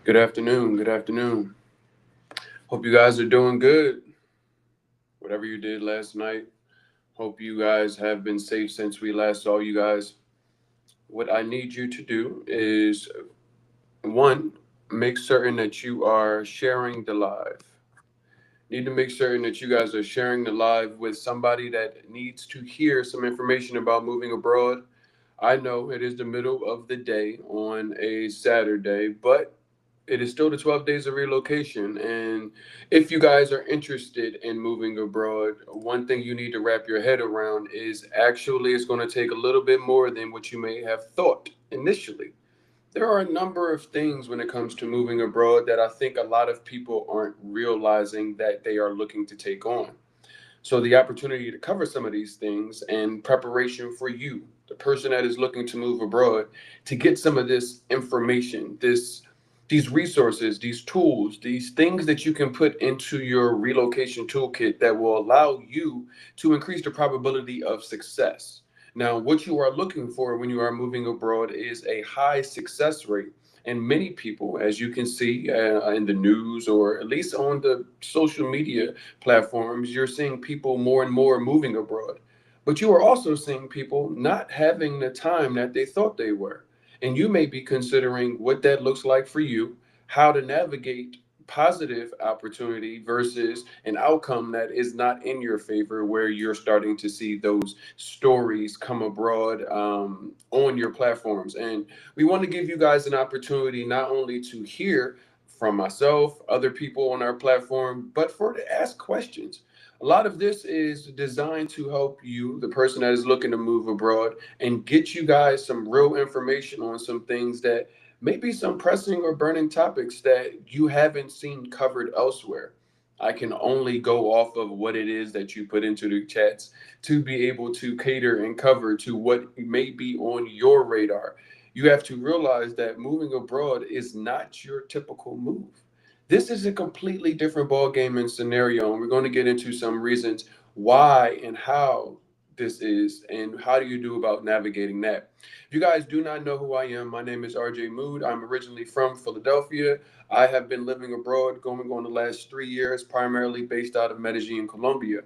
Good afternoon. Good afternoon. Hope you guys are doing good. Whatever you did last night. Hope you guys have been safe since we last saw you guys. What I need you to do is one, make certain that you are sharing the live. Need to make certain that you guys are sharing the live with somebody that needs to hear some information about moving abroad. I know it is the middle of the day on a Saturday, but it is still the 12 days of relocation. And if you guys are interested in moving abroad, one thing you need to wrap your head around is actually it's going to take a little bit more than what you may have thought initially. There are a number of things when it comes to moving abroad that I think a lot of people aren't realizing that they are looking to take on. So, the opportunity to cover some of these things and preparation for you, the person that is looking to move abroad, to get some of this information, these resources, these tools, these things that you can put into your relocation toolkit that will allow you to increase the probability of success. Now, what you are looking for when you are moving abroad is a high success rate. And many people, as you can see in the news or at least on the social media platforms, you're seeing people more and more moving abroad. But you are also seeing people not having the time that they thought they were. And you may be considering what that looks like for you, how to navigate positive opportunity versus an outcome that is not in your favor, where you're starting to see those stories come abroad on your platforms. And we want to give you guys an opportunity not only to hear from myself, other people on our platform, but for to ask questions. A lot of this is designed to help you, the person that is looking to move abroad, and get you guys some real information on some things that may be some pressing or burning topics that you haven't seen covered elsewhere. I can only go off of what it is that you put into the chats to be able to cater and cover to what may be on your radar. You have to realize that moving abroad is not your typical move. This is a completely different ball game and scenario, and we're going to get into some reasons why and how this is, and how do you do about navigating that. If you guys do not know who I am, my name is RJ Mood. I'm originally from Philadelphia. I have been living abroad going on the last 3 years, primarily based out of Medellin, Colombia.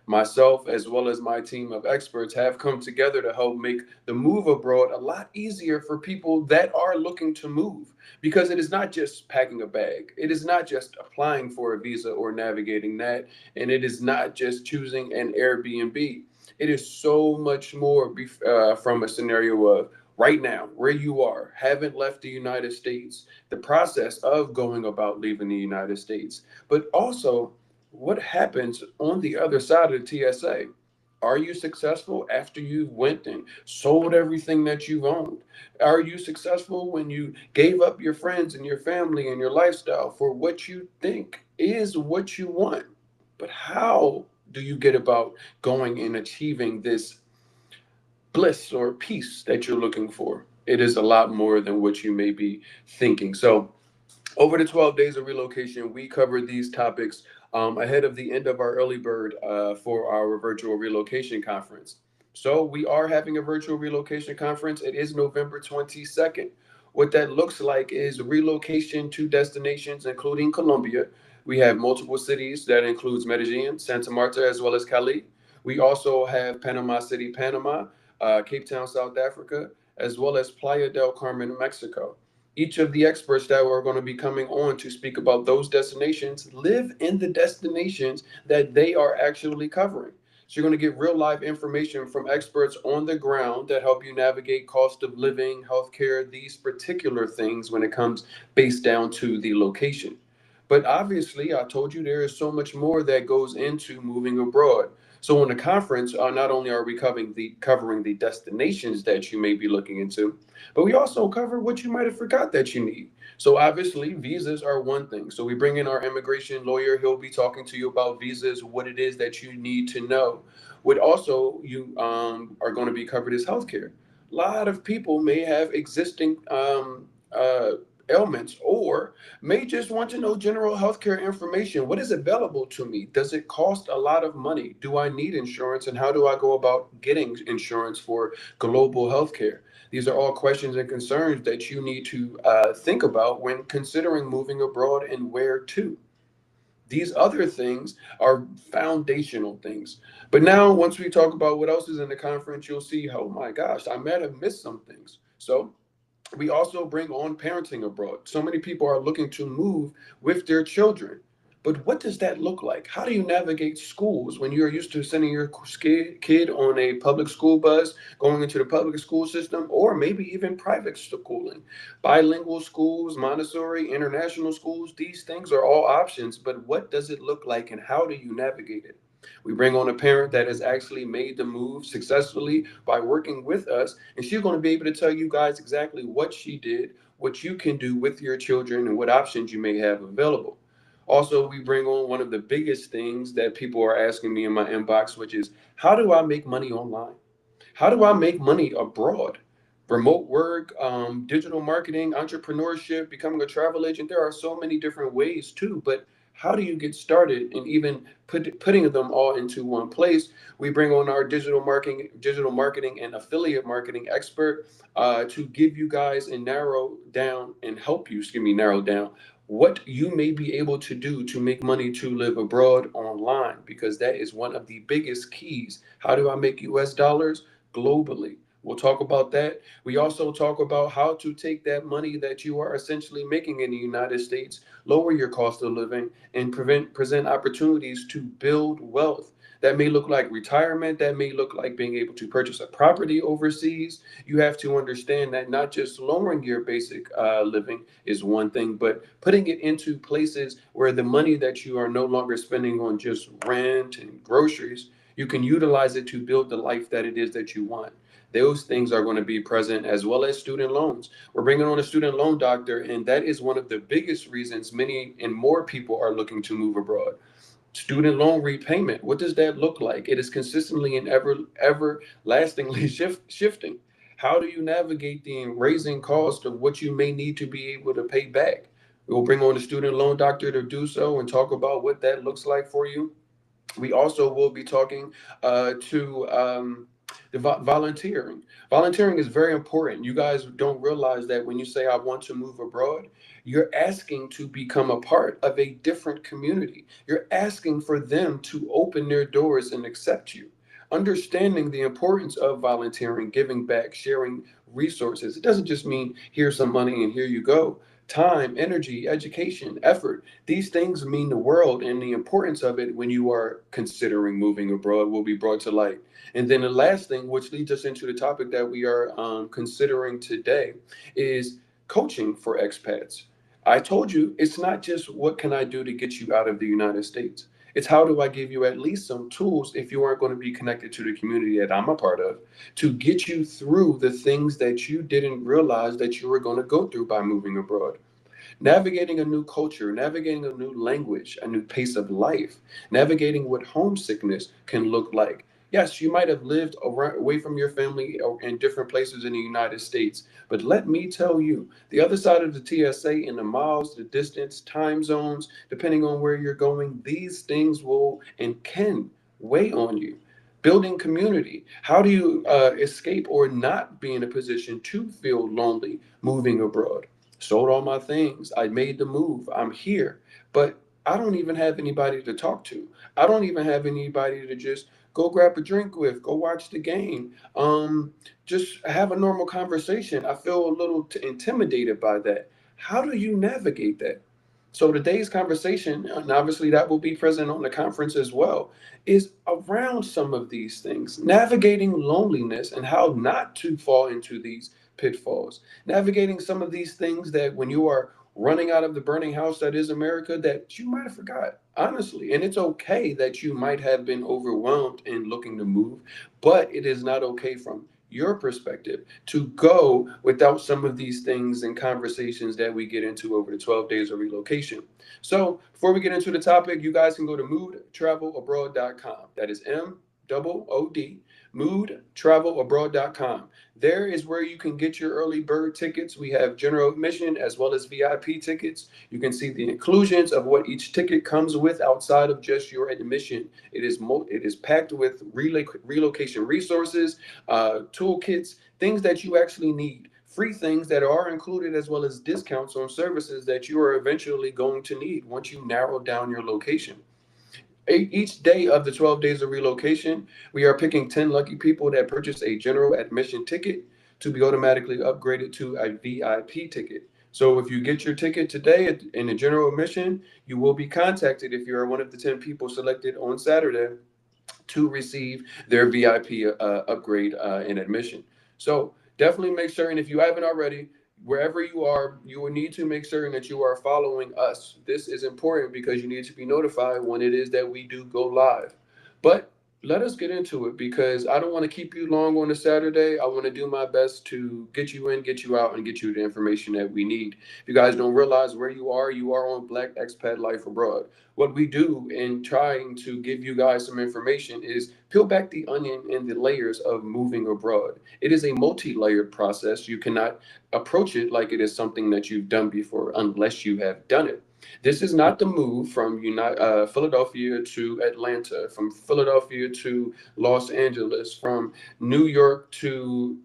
Myself, as well as my team of experts, have come together to help make the move abroad a lot easier for people that are looking to move. Because it is not just packing a bag, it is not just applying for a visa or navigating that, and it is not just choosing an Airbnb. It is so much more from a scenario of right now, where you are, haven't left the United States, the process of going about leaving the United States, but also what happens on the other side of the TSA. Are you successful after you went and sold everything that you've owned? Are you successful when you gave up your friends and your family and your lifestyle for what you think is what you want? But how do you get about going and achieving this bliss or peace that you're looking for? It is a lot more than what you may be thinking. So, over the 12 days of relocation, we covered these topics ahead of the end of our early bird for our virtual relocation conference. So, we are having a virtual relocation conference. It is November 22nd. What that looks like is relocation to destinations, including Colombia. We have multiple cities that includes Medellin, Santa Marta, as well as Cali. We also have Panama City, Panama, Cape Town, South Africa, as well as Playa del Carmen, Mexico. Each of the experts that are going to be coming on to speak about those destinations live in the destinations that they are actually covering. So you're going to get real live information from experts on the ground that help you navigate cost of living, healthcare, these particular things when it comes based down to the location. But obviously, I told you there is so much more that goes into moving abroad. So on the conference, not only are we covering the destinations that you may be looking into, but we also cover what you might have forgot that you need. So obviously, visas are one thing. So we bring in our immigration lawyer. He'll be talking to you about visas, what it is that you need to know. What also you are going to be covered is healthcare. A lot of people may have existing ailments or may just want to know general healthcare information. What is available to me? Does it cost a lot of money? Do I need insurance? And how do I go about getting insurance for global healthcare? These are all questions and concerns that you need to think about when considering moving abroad and where to. These other things are foundational things. But now, once we talk about what else is in the conference, you'll see, oh my gosh, I might have missed some things. So, we also bring on parenting abroad. So many people are looking to move with their children. But what does that look like? How do you navigate schools when you're used to sending your kid on a public school bus, going into the public school system, or maybe even private schooling? Bilingual schools, Montessori, international schools, these things are all options. But what does it look like and how do you navigate it? We bring on a parent that has actually made the move successfully by working with us, and she's going to be able to tell you guys exactly what she did, what you can do with your children, and what options you may have available. Also, we bring on one of the biggest things that people are asking me in my inbox, which is how do I make money online? How do I make money abroad? Remote work, digital marketing, entrepreneurship, becoming a travel agent. There are so many different ways too, but how do you get started and even putting them all into one place? We bring on our digital marketing and affiliate marketing expert to give you guys and narrow down and help you, excuse me, narrow down what you may be able to do to make money to live abroad online, because that is one of the biggest keys. How do I make US dollars globally? We'll talk about that. We also talk about how to take that money that you are essentially making in the United States, lower your cost of living, and present opportunities to build wealth. That may look like retirement. That may look like being able to purchase a property overseas. You have to understand that not just lowering your basic living is one thing, but putting it into places where the money that you are no longer spending on just rent and groceries, you can utilize it to build the life that it is that you want. Those things are going to be present, as well as student loans. We're bringing on a student loan doctor, and that is one of the biggest reasons many and more people are looking to move abroad. Student loan repayment, what does that look like? It is consistently and everlastingly shifting. How do you navigate the raising cost of what you may need to be able to pay back? We'll bring on a student loan doctor to do so and talk about what that looks like for you. We also will be talking to the volunteering. Volunteering is very important. You guys don't realize that when you say, I want to move abroad, you're asking to become a part of a different community. You're asking for them to open their doors and accept you. Understanding the importance of volunteering, giving back, sharing resources. It doesn't just mean here's some money and here you go. Time, energy, education, effort, these things mean the world, and the importance of it when you are considering moving abroad will be brought to light. And then the last thing, which leads us into the topic that we are considering today, is coaching for expats. I told you it's not just what can I do to get you out of the United States. It's how do I give you at least some tools if you aren't going to be connected to the community that I'm a part of to get you through the things that you didn't realize that you were going to go through by moving abroad. Navigating a new culture, navigating a new language, a new pace of life, navigating what homesickness can look like. Yes, you might have lived away from your family or in different places in the United States, but let me tell you, the other side of the TSA in the miles, the distance, time zones, depending on where you're going, these things will and can weigh on you. Building community. How do you escape or not be in a position to feel lonely moving abroad? Sold all my things. I made the move. I'm here. But I don't even have anybody to talk to. I don't even have anybody to just go grab a drink with, go watch the game, just have a normal conversation. I feel a little intimidated by that. How do you navigate that? So today's conversation, and obviously that will be present on the conference as well, is around some of these things, navigating loneliness and how not to fall into these pitfalls, navigating some of these things that when you are running out of the burning house that is America that you might have forgot, honestly. And it's okay that you might have been overwhelmed in looking to move, but it is not okay from your perspective to go without some of these things and conversations that we get into over the 12 days of relocation. So before we get into the topic, you guys can go to moodtravelabroad.com. That is MOOD, moodtravelabroad.com. There is where you can get your early bird tickets. We have general admission as well as VIP tickets. You can see the inclusions of what each ticket comes with outside of just your admission. It is packed with relocation resources, toolkits, things that you actually need, free things that are included, as well as discounts on services that you are eventually going to need once you narrow down your location. Each day of the 12 days of relocation, we are picking 10 lucky people that purchase a general admission ticket to be automatically upgraded to a VIP ticket. So if you get your ticket today in the general admission, you will be contacted if you are one of the 10 people selected on Saturday to receive their VIP upgrade in admission. So definitely make sure, and if you haven't already, wherever you are, you will need to make certain that you are following us. This is important because you need to be notified when it is that we do go live. But let us get into it because I don't want to keep you long on a Saturday. I want to do my best to get you in, get you out, and get you the information that we need. If you guys don't realize where you are on Black Expat Life Abroad. What we do in trying to give you guys some information is peel back the onion and the layers of moving abroad. It is a multi-layered process. You cannot approach it like it is something that you've done before unless you have done it. This is not the move from Philadelphia to Atlanta, from Philadelphia to Los Angeles, from New York to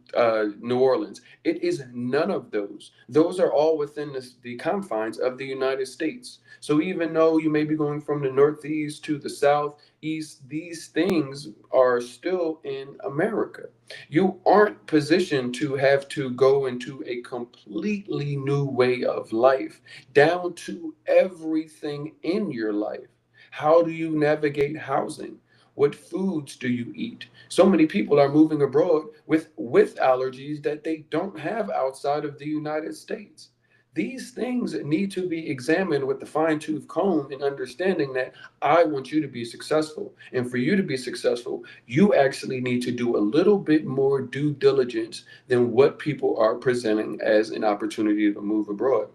New Orleans. It is none of those. Those are all within the confines of the United States. So even though you may be going from the Northeast to the Southeast, these things are still in America. You aren't positioned to have to go into a completely new way of life, down to everything in your life. How do you navigate housing? What foods do you eat? So many people are moving abroad with allergies that they don't have outside of the United States. These things need to be examined with the fine tooth comb and understanding that I want you to be successful. And for you to be successful, you actually need to do a little bit more due diligence than what people are presenting as an opportunity to move abroad.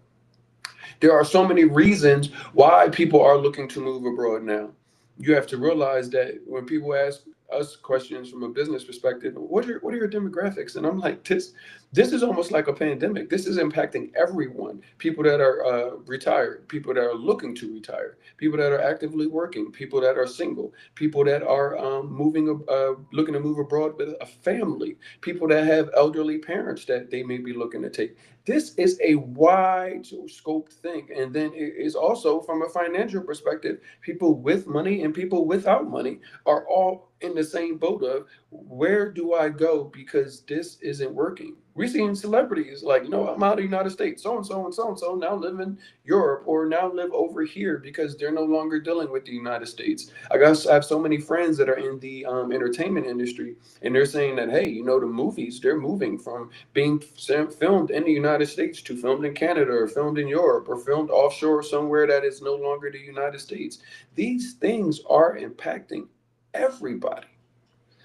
There are so many reasons why people are looking to move abroad now. You have to realize that when people ask us questions from a business perspective, what are your demographics? And I'm like, this is almost like a pandemic. This is impacting everyone. People that are retired, people that are looking to retire, people that are actively working, people that are single, people that are looking to move abroad with a family, people that have elderly parents that they may be looking to take. This is a wide scoped thing. And then it is also from a financial perspective, people with money and people without money are all in the same boat of where do I go because this isn't working. We're seeing celebrities like, I'm out of the United States, so and so and so and so now live in Europe or now live over here because they're no longer dealing with the United States. I have so many friends that are in the entertainment industry, and they're saying that, hey, the movies, they're moving from being filmed in the United States to filmed in Canada or filmed in Europe or filmed offshore somewhere that is no longer the United States. These things are impacting everybody.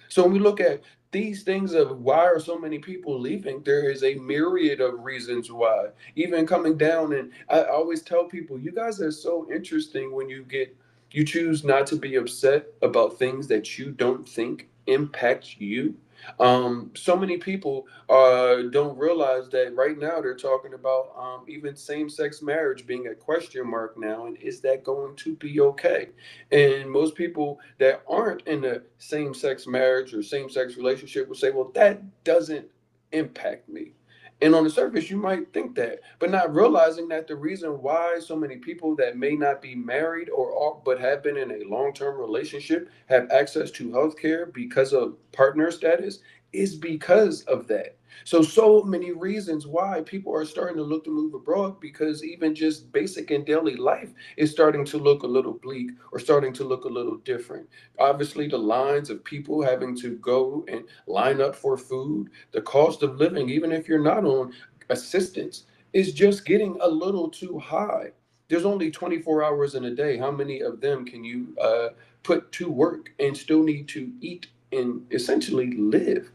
So when we look at these things of why are so many people leaving, there is a myriad of reasons why. Even coming down, and I always tell people, you guys are so interesting when you choose not to be upset about things that you don't think impact you. So many people don't realize that right now they're talking about even same-sex marriage being a question mark now, and is that going to be okay? And most people that aren't in a same-sex marriage or same-sex relationship will say, well, that doesn't impact me. And on the surface, you might think that, but not realizing that the reason why so many people that may not be married or are, but have been in a long-term relationship have access to healthcare because of partner status is because of that. So many reasons why people are starting to look to move abroad because even just basic and daily life is starting to look a little bleak or starting to look a little different. Obviously, the lines of people having to go and line up for food, the cost of living, even if you're not on assistance, is just getting a little too high. There's only 24 hours in a day. How many of them can you put to work and still need to eat and essentially live?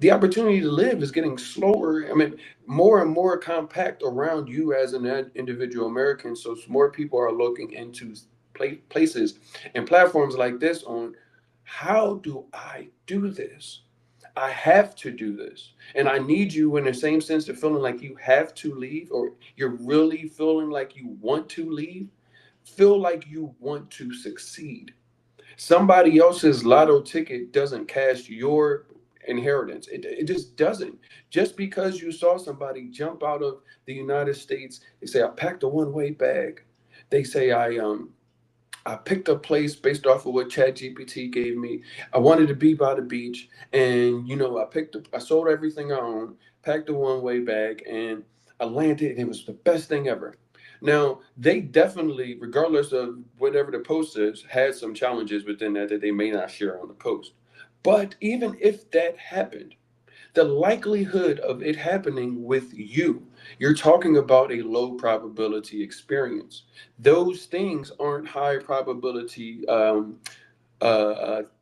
The opportunity to live is getting slower. I mean, more and more compact around you as an individual American. So more people are looking into places and platforms like this on how do I do this? I have to do this. And I need you in the same sense of feeling like you have to leave, or you're really feeling like you want to leave. Feel like you want to succeed. Somebody else's lotto ticket doesn't cash your inheritance. It just doesn't. Just because you saw somebody jump out of the United States, they say, I packed a one-way bag. They say, I picked a place based off of what ChatGPT gave me. I wanted to be by the beach, and I sold everything I owned, packed a one-way bag, and I landed, and it was the best thing ever. Now, they definitely, regardless of whatever the post is, had some challenges within that they may not share on the post. But even if that happened, the likelihood of it happening with you, you're talking about a low probability experience. Those things aren't high probability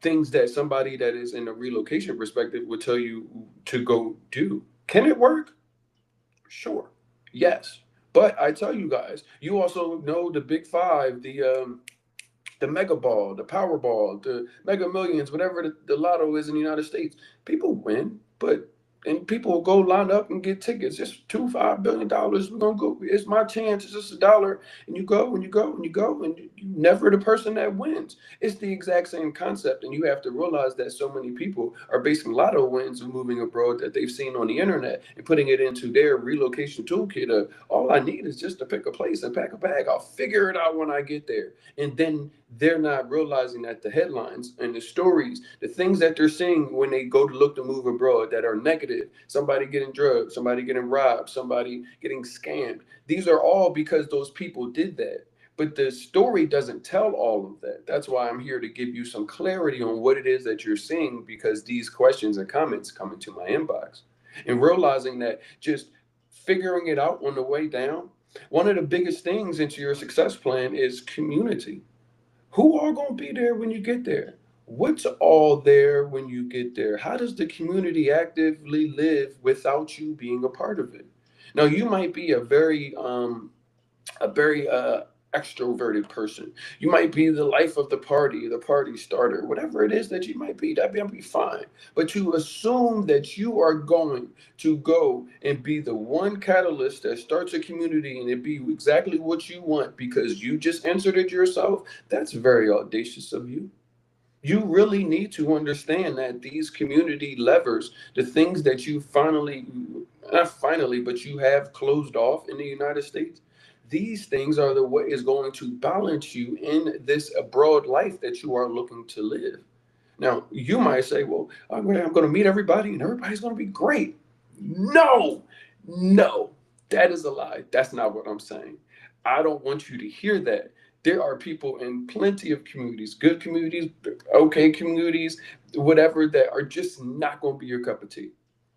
things that somebody that is in a relocation perspective would tell you to go do. Can it work? Sure. Yes. But I tell you guys, you also know the big five, the mega ball, the powerball, the mega millions, whatever the lotto is in the United States. People win, but and people will go line up and get tickets. It's $2-5 billion. We're gonna go. It's my chance. It's just a dollar, and you go and you go and you go, and you never the person that wins. It's the exact same concept, and you have to realize that so many people are basing lotto wins of moving abroad that they've seen on the internet and putting it into their relocation toolkit. Of all I need is just to pick a place and pack a bag. I'll figure it out when I get there, and then they're not realizing that the headlines and the stories, the things that they're seeing when they go to look to move abroad that are negative, somebody getting drugged, somebody getting robbed, somebody getting scammed, these are all because those people did that. But the story doesn't tell all of that. That's why I'm here to give you some clarity on what it is that you're seeing, because these questions and comments come into my inbox. And realizing that just figuring it out on the way down, one of the biggest things into your success plan is community. Who are going to be there when you get there? What's all there when you get there? How does the community actively live without you being a part of it? Now, you might be a very extroverted person. You might be the life of the party starter, whatever it is that you might be. That'd be fine. But to assume that you are going to go and be the one catalyst that starts a community and it be exactly what you want because you just answered it yourself, that's very audacious of you. You really need to understand that these community levers, the things that you finally, not finally, but you have closed off in the United States, these things are the way is going to balance you in this abroad life that you are looking to live. Now, you might say, well, I'm going to meet everybody and everybody's going to be great. No, no, that is a lie. That's not what I'm saying. I don't want you to hear that. There are people in plenty of communities, good communities, okay communities, whatever, that are just not going to be your cup of tea.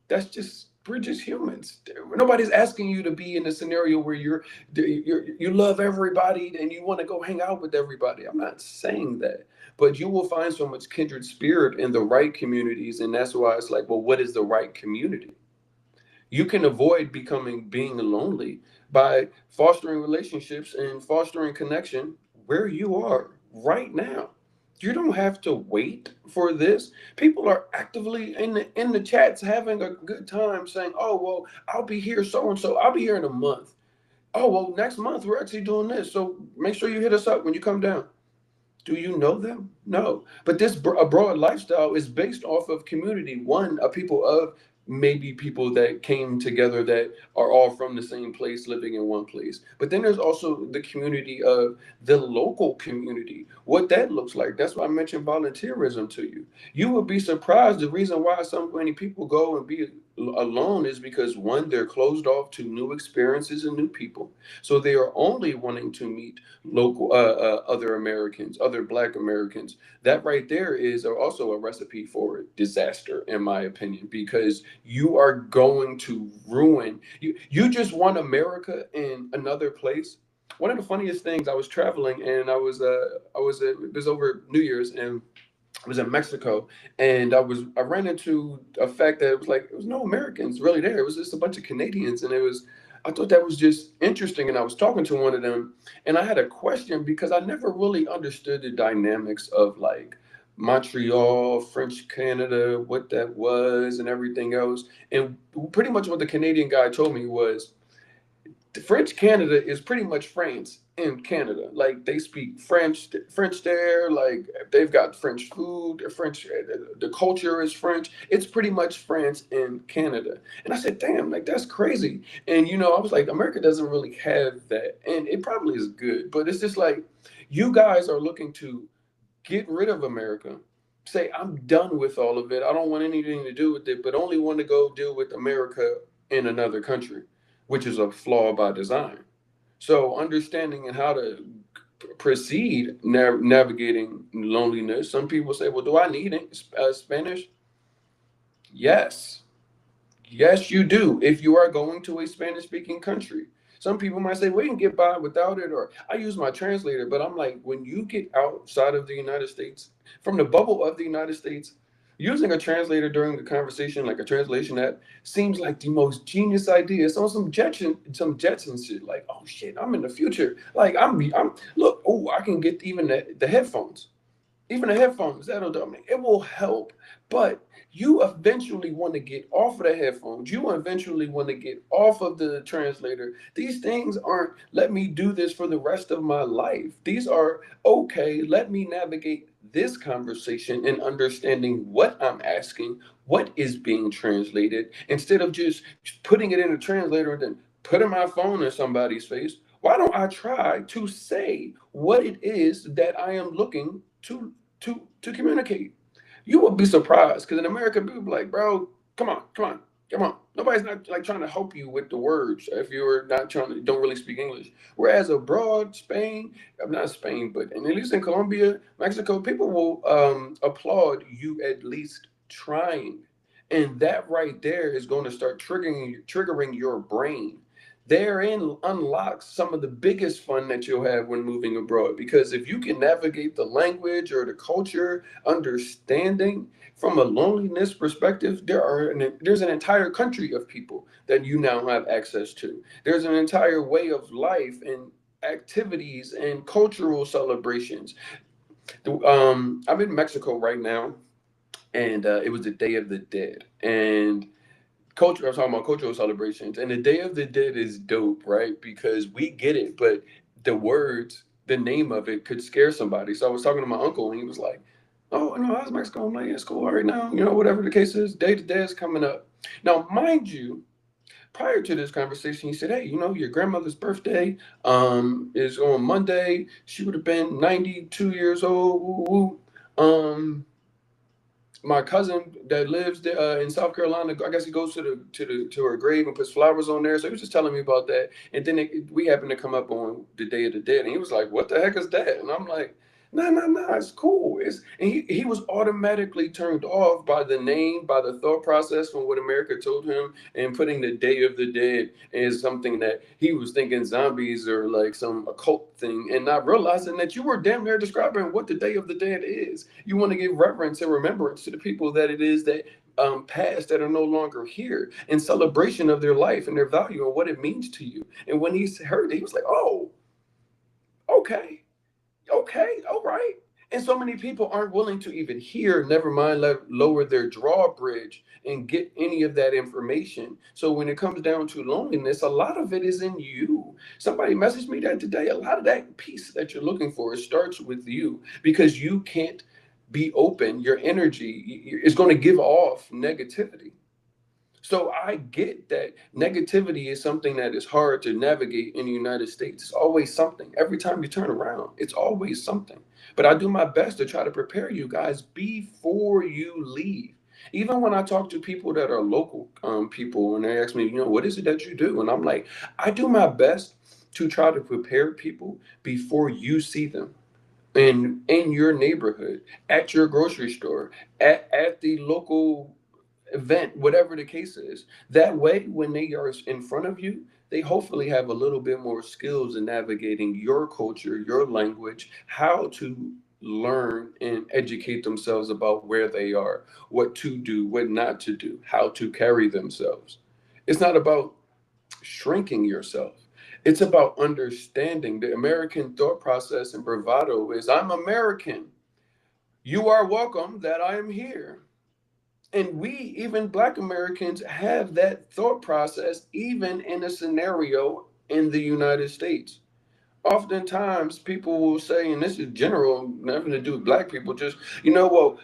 That's just, we're just humans. Nobody's asking you to be in a scenario where you love everybody and you want to go hang out with everybody. I'm not saying that, but you will find so much kindred spirit in the right communities, and that's why it's like, well, what is the right community? You can avoid being lonely by fostering relationships and fostering connection where you are right now. You don't have to wait for this. People are actively in the chats having a good time saying, "Oh, well, I'll be here so and so. I'll be here in a month. Oh, well, next month we're actually doing this. So make sure you hit us up when you come down." Do you know them? No. But this abroad lifestyle is based off of community. One, a people of maybe people that came together that are all from the same place, living in one place. But then there's also the community of the local community, what that looks like. That's why I mentioned volunteerism to you. You would be surprised. The reason why so many people go and be alone is because, one, they're closed off to new experiences and new people. So they are only wanting to meet local other Americans, other Black Americans. That right there is also a recipe for disaster, in my opinion, because you are going to ruin. You just want America in another place. One of the funniest things, I was traveling and it was over New Year's, and I was in Mexico, and I ran into a fact that it was like, it was no Americans really there. It was just a bunch of Canadians, and I thought that was just interesting. And I was talking to one of them, and I had a question because I never really understood the dynamics of like Montreal, French Canada, what that was, and everything else. And pretty much what the Canadian guy told me was, the French Canada is pretty much France in Canada. Like they speak French there. Like they've got French food, French. The culture is French. It's pretty much France in Canada. And I said, damn, like that's crazy. And I was like, America doesn't really have that, and it probably is good, but it's just like you guys are looking to get rid of America. Say, I'm done with all of it. I don't want anything to do with it, but only want to go deal with America in another country, which is a flaw by design. So, understanding and how to proceed navigating loneliness. Some people say, well, do I need Spanish? Yes. Yes, you do. If you are going to a Spanish speaking country, some people might say, we can get by without it, or I use my translator. But I'm like, when you get outside of the United States, from the bubble of the United States, using a translator during the conversation, like a translation app, seems like the most genius idea. It's on some Jetson shit. Like, oh shit, I'm in the future. Like, I'm look, oh, I can get even the headphones. Even the headphones, that'll do me. It will help. But you eventually want to get off of the headphones. You eventually want to get off of the translator. These things aren't, let me do this for the rest of my life. These are, okay, let me navigate this conversation and understanding what I'm asking, what is being translated, instead of just putting it in a translator and then putting my phone in somebody's face. Why don't I try to say what it is that I am looking to communicate? You will be surprised because in America, people be like, bro, come on, come on, come on. Nobody's not like trying to help you with the words if you're not trying to don't really speak English. Whereas abroad, Spain, not Spain, but and at least in Colombia, Mexico, people will applaud you at least trying. And that right there is going to start triggering your brain. Therein unlocks some of the biggest fun that you'll have when moving abroad. Because if you can navigate the language or the culture, understanding from a loneliness perspective, there's an entire country of people that you now have access to. There's an entire way of life and activities and cultural celebrations. I'm in Mexico right now, and it was the Day of the Dead, and culture. I'm talking about cultural celebrations, and the Day of the Dead is dope, right? Because we get it, but the words, the name of it, could scare somebody. So I was talking to my uncle, and he was like, "Oh no, how's Mexico?" I'm like, "Yeah, it's cool right now. Whatever the case is, Day of the Dead is coming up." Now, mind you, prior to this conversation, he said, "Hey, your grandmother's birthday is on Monday. She would have been 92 years old. Woo, woo. My cousin that lives there, in South Carolina, I guess he goes to her grave and puts flowers on there. So he was just telling me about that, and then we happened to come up on the Day of the Dead, and he was like, "What the heck is that?" And I'm like, "No, no, no, it's cool." And he was automatically turned off by the name, by the thought process from what America told him, and putting the Day of the Dead as something that he was thinking zombies or like some occult thing, and not realizing that you were damn near describing what the Day of the Dead is. You want to give reverence and remembrance to the people that it is that passed, that are no longer here, in celebration of their life and their value and what it means to you. And when he heard it, he was like, "Oh, okay, okay, all right." And so many people aren't willing to even hear, never mind lower their drawbridge and get any of that information. So when it comes down to loneliness, a lot of it is in you. Somebody messaged me that today. A lot of that piece that you're looking for, it starts with you, because you can't be open. Your energy is going to give off negativity. So I get that negativity is something that is hard to navigate in the United States. It's always something. Every time you turn around, it's always something. But I do my best to try to prepare you guys before you leave. Even when I talk to people that are local people and they ask me, what is it that you do? And I'm like, I do my best to try to prepare people before you see them in your neighborhood, at your grocery store, at the local event, whatever the case is. That way, when they are in front of you, they hopefully have a little bit more skills in navigating your culture, your language, how to learn and educate themselves about where they are, what to do, what not to do, how to carry themselves. It's not about shrinking yourself. It's about understanding the American thought process and bravado is, I'm American. You are welcome that I am here. And we, even Black Americans, have that thought process, even in a scenario in the United States. Oftentimes people will say, and this is general, nothing to do with black people, just, well,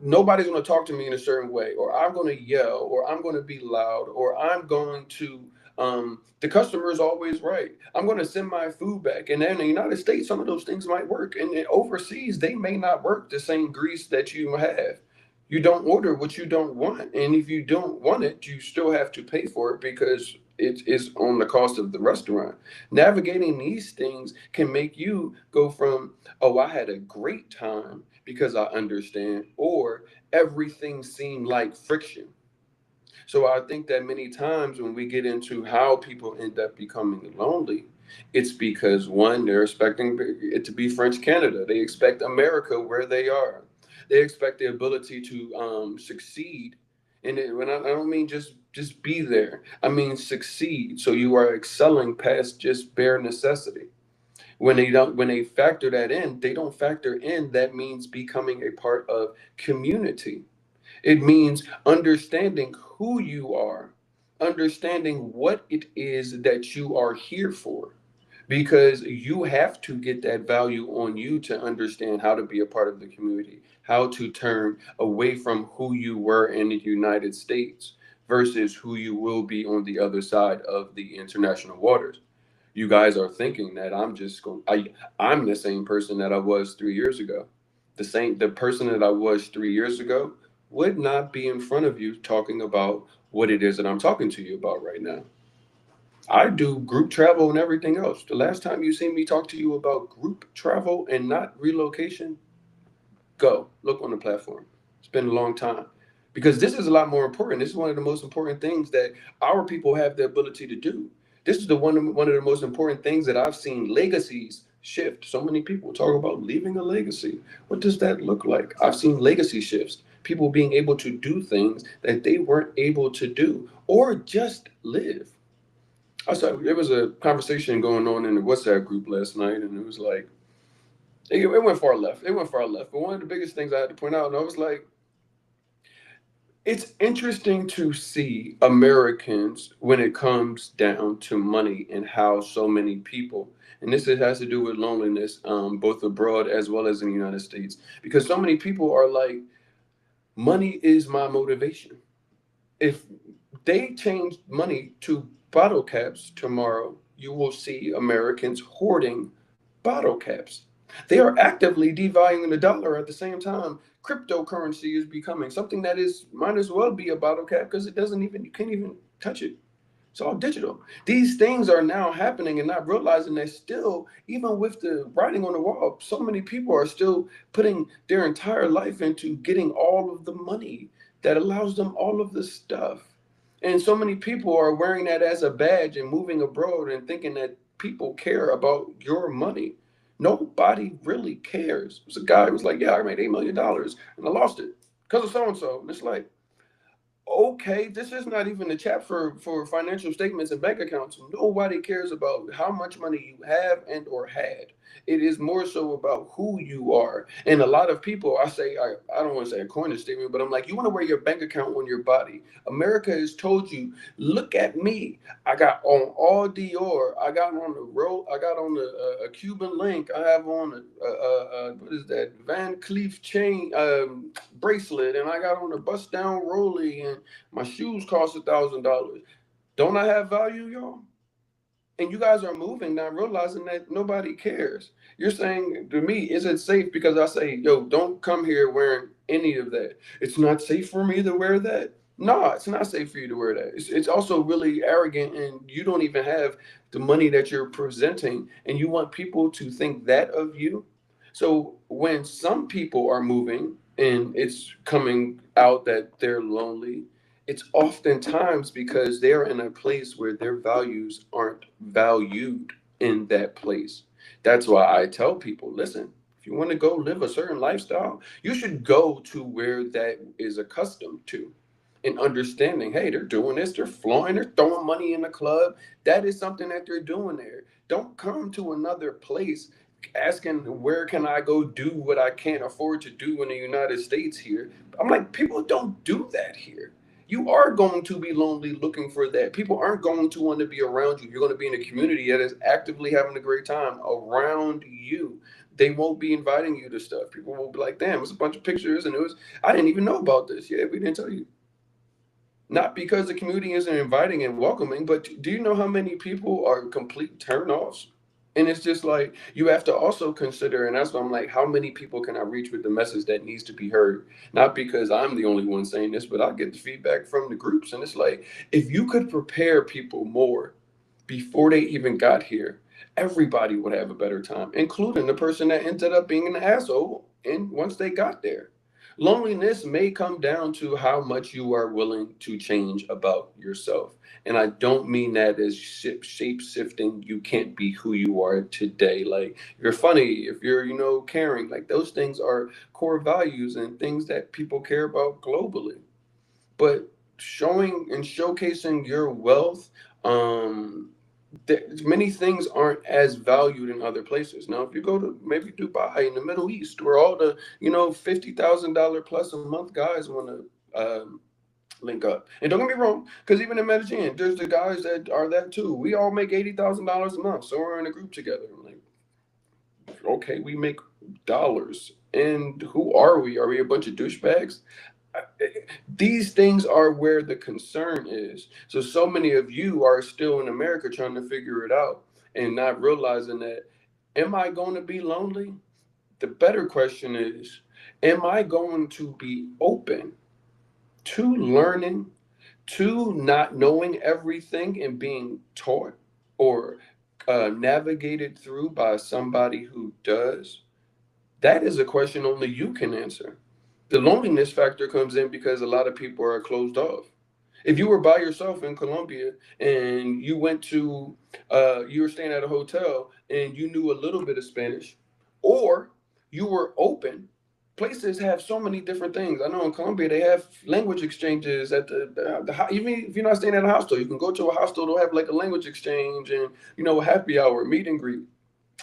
nobody's going to talk to me in a certain way, or I'm going to yell, or I'm going to be loud, or I'm going to, the customer is always right. I'm going to send my food back. And then in the United States, some of those things might work. And then overseas, they may not work the same grease that you have. You don't order what you don't want. And if you don't want it, you still have to pay for it because it is on the cost of the restaurant. Navigating these things can make you go from, oh, I had a great time because I understand, or everything seemed like friction. So I think that many times when we get into how people end up becoming lonely, it's because one, they're expecting it to be French Canada. They expect America where they are. They expect the ability to succeed. And when I don't mean just be there, I mean succeed. So you are excelling past just bare necessity. When they factor that in, they don't factor in that means becoming a part of community. It means understanding who you are, understanding what it is that you are here for, because you have to get that value on you to understand how to be a part of the community, how to turn away from who you were in the United States versus who you will be on the other side of the international waters. You guys are thinking that I'm the same person that I was 3 years ago. The person that I was 3 years ago would not be in front of you talking about what it is that I'm talking to you about right now. I do group travel and everything else. The last time you see me talk to you about group travel and not relocation, go look on the platform. It's been a long time because this is a lot more important. This is one of the most important things that our people have the ability to do. This is the one of the most important things that I've seen legacies shift. So many people talk about leaving a legacy. What does that look like? I've seen legacy shifts. People being able to do things that they weren't able to do or just live. I saw there was a conversation going on in the WhatsApp group last night, and it was like it went far left. It went far left. But one of the biggest things I had to point out, and I was like, it's interesting to see Americans when it comes down to money and how so many people, and has to do with loneliness, both abroad as well as in the United States, because so many people are like, money is my motivation. If they change money to bottle caps tomorrow, you will see Americans hoarding bottle caps. They are actively devaluing the dollar at the same time. Cryptocurrency is becoming something that is might as well be a bottle cap because it doesn't even you can't even touch it. It's all digital. These things are now happening and not realizing that still, even with the writing on the wall, so many people are still putting their entire life into getting all of the money that allows them all of this stuff. And so many people are wearing that as a badge and moving abroad and thinking that people care about your money. Nobody really cares. There's a guy who was like, yeah, I made $8 million and I lost it because of so and so. And it's like, okay, this is not even a chat for financial statements and bank accounts. Nobody cares about how much money you have and or had. It is more so about who you are. And a lot of people, I don't want to say a corner statement, but I'm like, you want to wear your bank account on your body. America has told you, look at me. I got on all Dior. I got on the roll. I got on a Cuban link. I have on what is that Van Cleef chain bracelet, and I got on a bust down rolly, and my shoes cost $1,000. Don't I have value, y'all? And you guys are moving, not realizing that nobody cares. You're saying to me, is it safe? Because I say, yo, don't come here wearing any of that. It's not safe for me to wear that. No, it's not safe for you to wear that. It's also really arrogant, and you don't even have the money that you're presenting, and you want people to think that of you. So when some people are moving and it's coming out that they're lonely, it's oftentimes because they're in a place where their values aren't valued in that place. That's why I tell people, listen, if you want to go live a certain lifestyle, you should go to where that is accustomed to. And understanding, hey, they're doing this, they're flying, they're throwing money in the club. That is something that they're doing there. Don't come to another place. asking where can I go do what I can't afford to do in the United States here. I'm like, people don't do that here. You are going to be lonely looking for that. People aren't going to want to be around you. You're going to be in a community that is actively having a great time around you. They won't be inviting you to stuff. People will be like, damn, it's a bunch of pictures and it was, I didn't even know about this. Yeah, we didn't tell you. Not because the community isn't inviting and welcoming, but do you know how many people are complete turnoffs? And it's just like you have to also consider, and that's why I'm like, how many people can I reach with the message that needs to be heard? Not because I'm the only one saying this, but I get the feedback from the groups, and it's like if you could prepare people more before they even got here, everybody would have a better time, including the person that ended up being an asshole. And once they got there, loneliness may come down to how much you are willing to change about yourself. And I don't mean that as shape shifting. You can't be who you are today. Like, you're funny, if you're, caring, like those things are core values and things that people care about globally. But showing and showcasing your wealth, many things aren't as valued in other places. Now, if you go to maybe Dubai in the Middle East, where all the $50,000 plus a month guys want to link up, and don't get me wrong, because even in Medellin, there's the guys that are that too. We all make $80,000 a month, so we're in a group together. I'm like, okay, we make dollars, and who are we? Are we a bunch of douchebags? These things are where the concern is. So many of you are still in America trying to figure it out and not realizing that, am I going to be lonely? The better question is, am I going to be open to learning, to not knowing everything and being taught or navigated through by somebody who does? That is a question only you can answer. The loneliness factor comes in because a lot of people are closed off. If you were by yourself in Colombia and you went to, you were staying at a hotel and you knew a little bit of Spanish, or you were open, places have so many different things. I know in Colombia they have language exchanges at even if you're not staying at a hostel, you can go to a hostel. They'll have like a language exchange and a happy hour, meet and greet,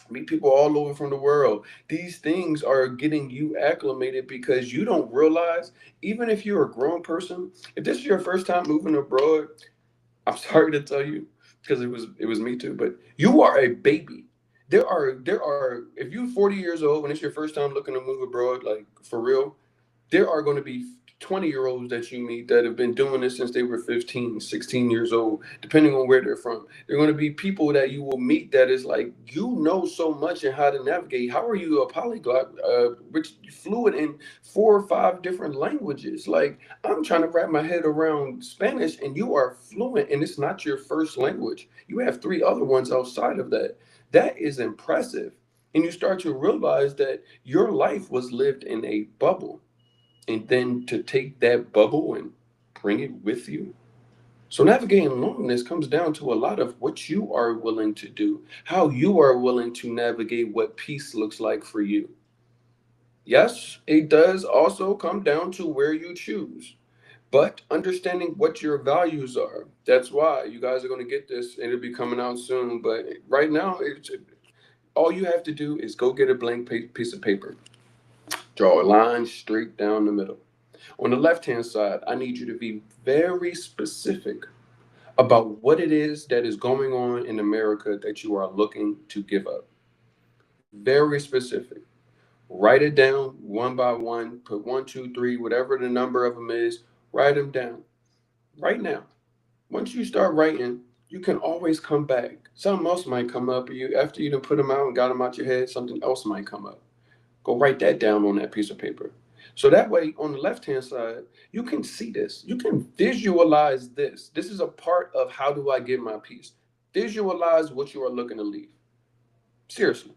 meet people all over from the world. These things are getting you acclimated because you don't realize, even if you're a grown person, if this is your first time moving abroad, I'm sorry to tell you, because it was me too, but you are a baby. There are if you're 40 years old and it's your first time looking to move abroad, like for real, there are going to be 20-year-olds that you meet that have been doing this since they were 15, 16 years old, depending on where they're from. There are going to be people that you will meet that is like, you know so much and how to navigate. How are you a polyglot, which fluent in 4 or 5 different languages? Like, I'm trying to wrap my head around Spanish and you are fluent and it's not your first language. You have 3 other ones outside of that. That is impressive. And you start to realize that your life was lived in a bubble, and then to take that bubble and bring it with you. So navigating loneliness comes down to a lot of what you are willing to do, how you are willing to navigate what peace looks like for you. Yes, it does also come down to where you choose, but understanding what your values are. That's why you guys are going to get this. It'll be coming out soon, but right now, all you have to do is go get a blank piece of paper, draw a line straight down the middle. On the left hand side, I need you to be very specific about what it is that is going on in America that you are looking to give up. Very specific. Write it down one by one, put one, two, three, whatever the number of them is, write them down right now. Once you start writing, you can always come back. Something else might come up. After you done put them out and got them out your head, something else might come up. Go write that down on that piece of paper. So that way, on the left hand side, you can see this. You can visualize this. This is a part of how do I get my peace. Visualize what you are looking to leave. Seriously.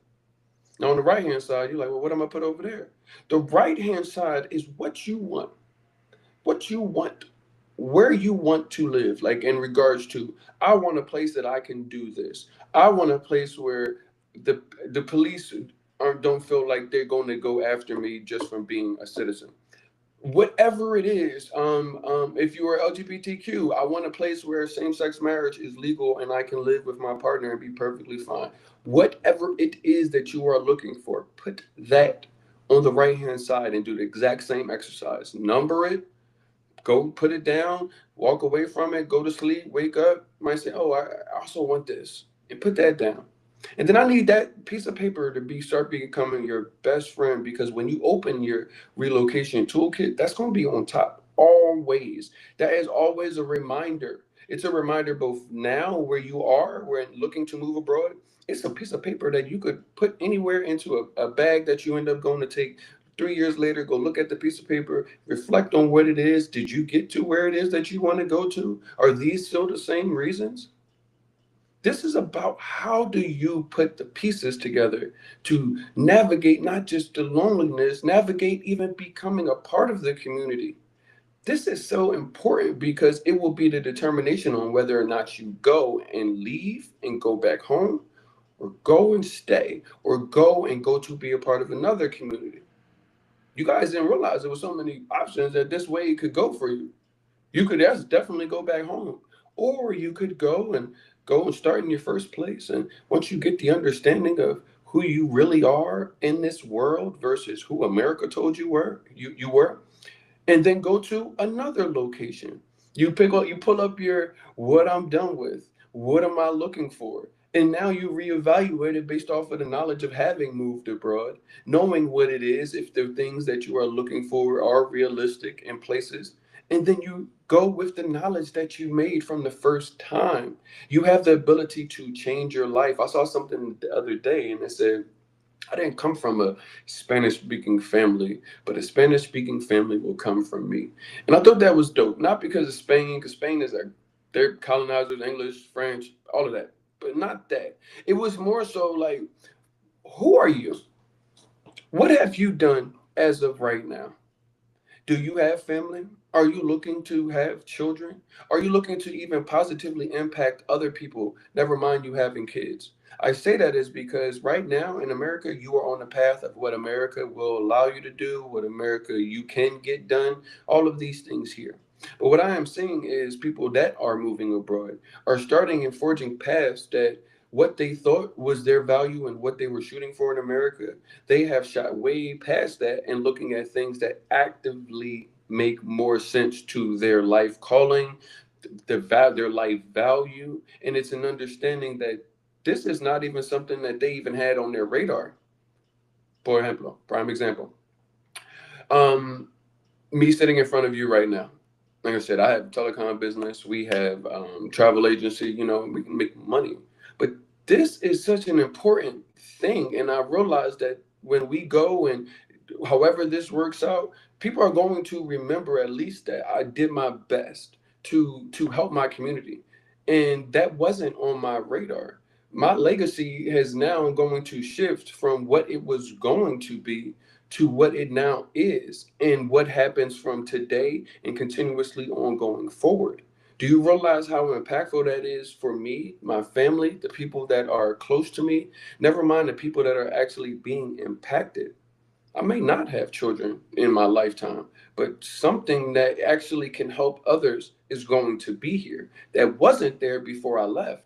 Now, on the right hand side, you're like, well, what am I put over there? The right hand side is what you want. What you want. Where you want to live. Like in regards to, I want a place that I can do this. I want a place where the police don't feel like they're going to go after me just from being a citizen. whatever it is. If you are LGBTQ, I want a place where same-sex marriage is legal and I can live with my partner and be perfectly fine. Whatever it is that you are looking for, put that on the right hand side and do the exact same exercise. Number it, go put it down, walk away from it, go to sleep, wake up, might say, oh, I also want this, and put that down. And then I need that piece of paper to start becoming your best friend, because when you open your relocation toolkit, that's going to be on top always. That is always a reminder. It's a reminder both now where you are, where looking to move abroad. It's a piece of paper that you could put anywhere into a bag that you end up going to take 3 years later. Go look at the piece of paper, reflect on what it is. Did you get to where it is that you want to go to? Are these still the same reasons? This is about how do you put the pieces together to navigate not just the loneliness, navigate even becoming a part of the community. This is so important because it will be the determination on whether or not you go and leave and go back home, or go and stay, or go to be a part of another community. You guys didn't realize there were so many options that this way could go for you. You could definitely go back home, or you could go and start in your first place. And once you get the understanding of who you really are in this world versus who America told you were, and then go to another location. You pull up your what I'm done with, what am I looking for? And now you reevaluate it based off of the knowledge of having moved abroad, knowing what it is, if the things that you are looking for are realistic in places. And then you go with the knowledge that you made from the first time. You have the ability to change your life. I saw something the other day and it said, I didn't come from a Spanish speaking family, but a Spanish speaking family will come from me. And I thought that was dope. Not because of Spain, because Spain is they're colonizers, English, French, all of that. But not that. It was more so like, who are you? What have you done as of right now? Do you have family? Are you looking to have children? Are you looking to even positively impact other people? Never mind you having kids. I say that is because right now in America, you are on the path of what America will allow you to do, what America you can get done, all of these things here. But what I am seeing is people that are moving abroad are starting and forging paths that what they thought was their value and what they were shooting for in America, they have shot way past that and looking at things that actively make more sense to their life calling, their life value, and it's an understanding that this is not even something that they even had on their radar. For example, prime example, um, me sitting in front of you right now. Like I said, I have telecom business. We have travel agency. We can make money, but this is such an important thing. And I realized that when we go and however this works out, people are going to remember at least that I did my best to help my community, and that wasn't on my radar. My legacy has now going to shift from what it was going to be to what it now is, and what happens from today and continuously on going forward. Do you realize how impactful that is for me, my family, the people that are close to me? Never mind the people that are actually being impacted. I may not have children in my lifetime, but something that actually can help others is going to be here that wasn't there before I left.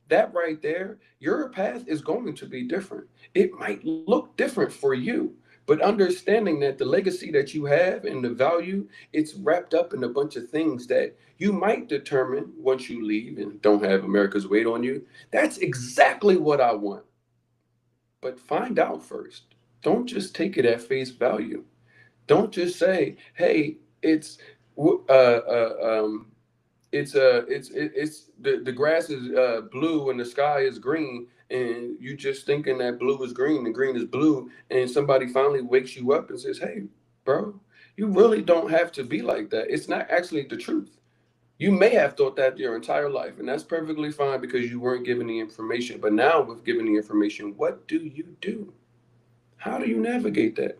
That right there, your path is going to be different. It might look different for you, but understanding that the legacy that you have and the value, it's wrapped up in a bunch of things that you might determine once you leave and don't have America's weight on you. That's exactly what I want. But find out first. Don't just take it at face value. Don't just say, "Hey, w- uh, uh, um, it's the grass is blue and the sky is green," and you just thinking that blue is green and green is blue, and somebody finally wakes you up and says, "Hey, bro, you really don't have to be like that." It's not actually the truth. You may have thought that your entire life, and that's perfectly fine because you weren't given the information. But now, with given the information, what do you do? How do you navigate that?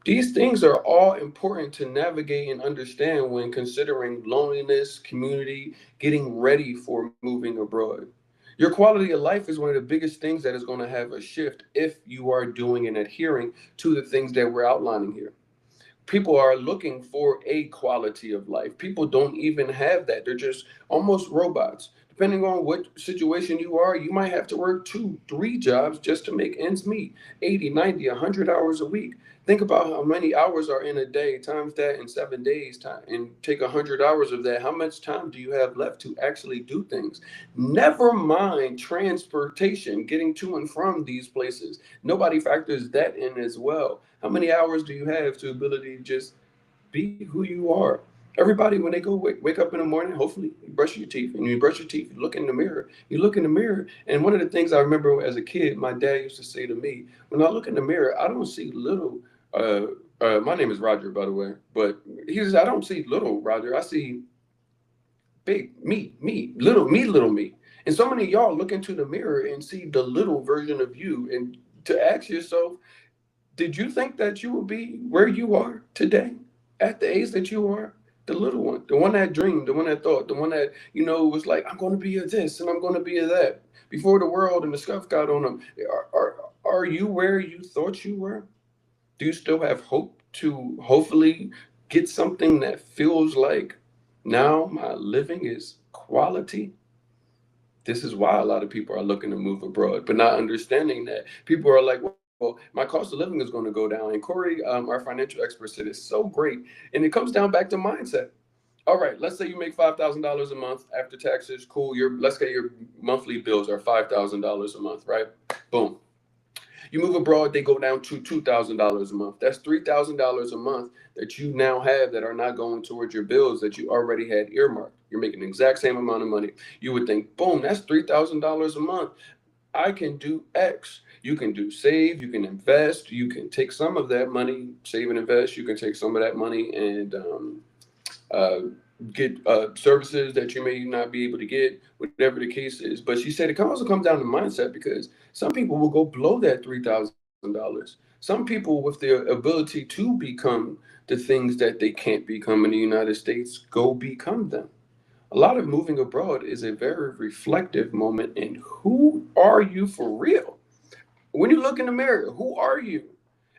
These things are all important to navigate and understand when considering loneliness, community, getting ready for moving abroad. Your quality of life is one of the biggest things that is going to have a shift if you are doing and adhering to the things that we're outlining here. people are looking for a quality of life. People don't even have that. They're just almost robots. Depending on what situation you are, you might have to work two, three jobs just to make ends meet. 80, 90, 100 hours a week. Think about how many hours are in a day, times that in 7 days time, and take 100 hours of that. How much time do you have left to actually do things? Never mind transportation, getting to and from these places. Nobody factors that in as well. How many hours do you have to ability to just be who you are? Everybody, when they go wake up in the morning, hopefully you brush your teeth, and you brush your teeth, you look in the mirror. You look in the mirror, and one of the things I remember as a kid, my dad used to say to me, when I look in the mirror, I don't see little. Uh, my name is Roger, by the way, but he says I don't see little Roger. I see big little me. And so many of y'all look into the mirror and see the little version of you, and to ask yourself, did you think that you would be where you are today at the age that you are? The little one, the one that dreamed, the one that thought, the one that, was like, I'm going to be a this and I'm going to be a that. Before the world and the stuff got on them. Are you where you thought you were? Do you still have hope to hopefully get something that feels like now my living is quality? This is why a lot of people are looking to move abroad, but not understanding that people are like, well, my cost of living is going to go down. And Corey, our financial expert, said it's so great. And it comes down back to mindset. All right, let's say you make $5,000 a month after taxes. Cool. Let's say your monthly bills are $5,000 a month, right? Boom. You move abroad, they go down to $2,000 a month. That's $3,000 a month that you now have that are not going towards your bills that you already had earmarked. You're making the exact same amount of money. You would think, boom, that's $3,000 a month. I can do X. You can do save, you can invest, you can take some of that money, save and invest. You can take some of that money and uh, get services that you may not be able to get, whatever the case is. But she said it can also come down to mindset because some people will go below that $3,000. Some people, with their ability to become the things that they can't become in the United States, go become them. A lot of moving abroad is a very reflective moment in who are you for real? When you look in the mirror, who are you?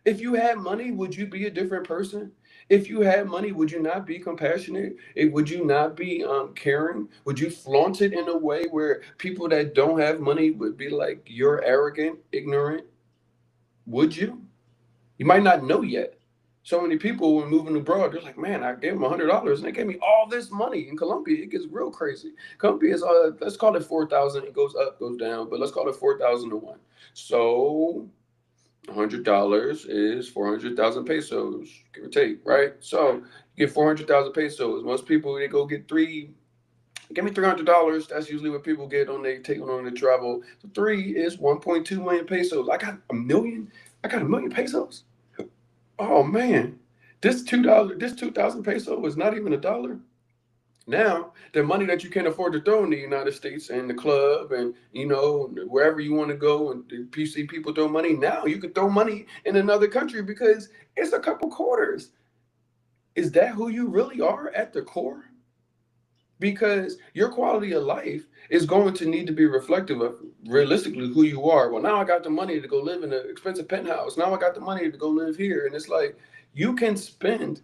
If you had money, would you be a different person? If you had money, would you not be compassionate? Would you not be caring? Would you flaunt it in a way where people that don't have money would be like, you're arrogant, ignorant? Would you? You might not know yet. So many people when moving abroad, they're like, man, I gave them $100 and they gave me all this money. In Colombia, it gets real crazy. Colombia is, let's call it 4,000. It goes up, goes down, but let's call it 4,000 to one. So $100 is 400,000 pesos, give or take, right? So you get 400,000 pesos. Most people they go get three. Give me $300. That's usually what people get on they take on the travel. So three is 1.2 million pesos. I got a million. I got a million pesos. Oh man, this $2, this 2,000 peso is not even a dollar. Now, the money that you can't afford to throw in the United States and the club and wherever you want to go and you see people throw money. Now you can throw money in another country because it's a couple quarters. Is that who you really are at the core? Because your quality of life is going to need to be reflective of realistically who you are. Well, now I got the money to go live in an expensive penthouse. Now I got the money to go live here. And it's like you can spend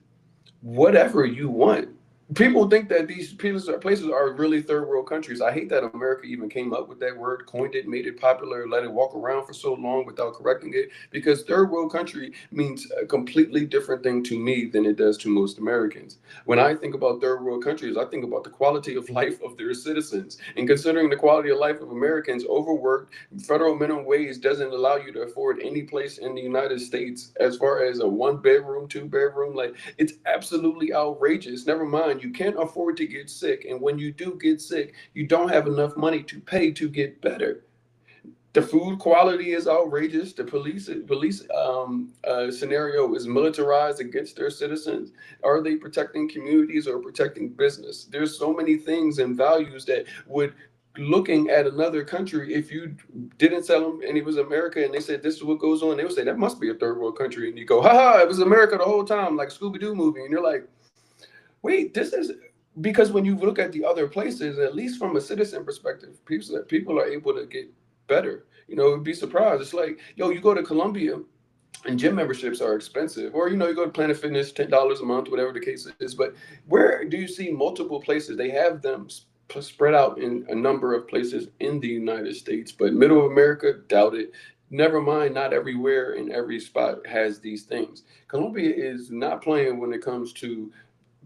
whatever you want. People think that these places are really third world countries. I hate that America even came up with that word, coined it, made it popular, let it walk around for so long without correcting it. Because third world country means a completely different thing to me than it does to most Americans. When I think about third world countries, I think about the quality of life of their citizens. And considering the quality of life of Americans, overworked, federal minimum wage doesn't allow you to afford any place in the United States as far as a 1 bedroom, 2 bedroom. Like it's absolutely outrageous. Never mind, you can't afford to get sick. And when you do get sick, you don't have enough money to pay to get better. The food quality is outrageous. The police scenario is militarized against their citizens. Are they protecting communities or protecting business? There's so many things and values that would looking at another country, if you didn't tell them and it was America and they said this is what goes on, they would say that must be a third world country. And you go, haha, it was America the whole time, like Scooby-Doo movie. And you're like, wait, this is because when you look at the other places, at least from a citizen perspective, people are able to get better. You'd be surprised. It's like, yo, you go to Colombia. and gym memberships are expensive. Or you go to Planet Fitness, $10 a month, whatever the case is. But where do you see multiple places? They have them spread out in a number of places in the United States, but middle of America, doubt it. Never mind, not everywhere in every spot has these things. Colombia is not playing when it comes to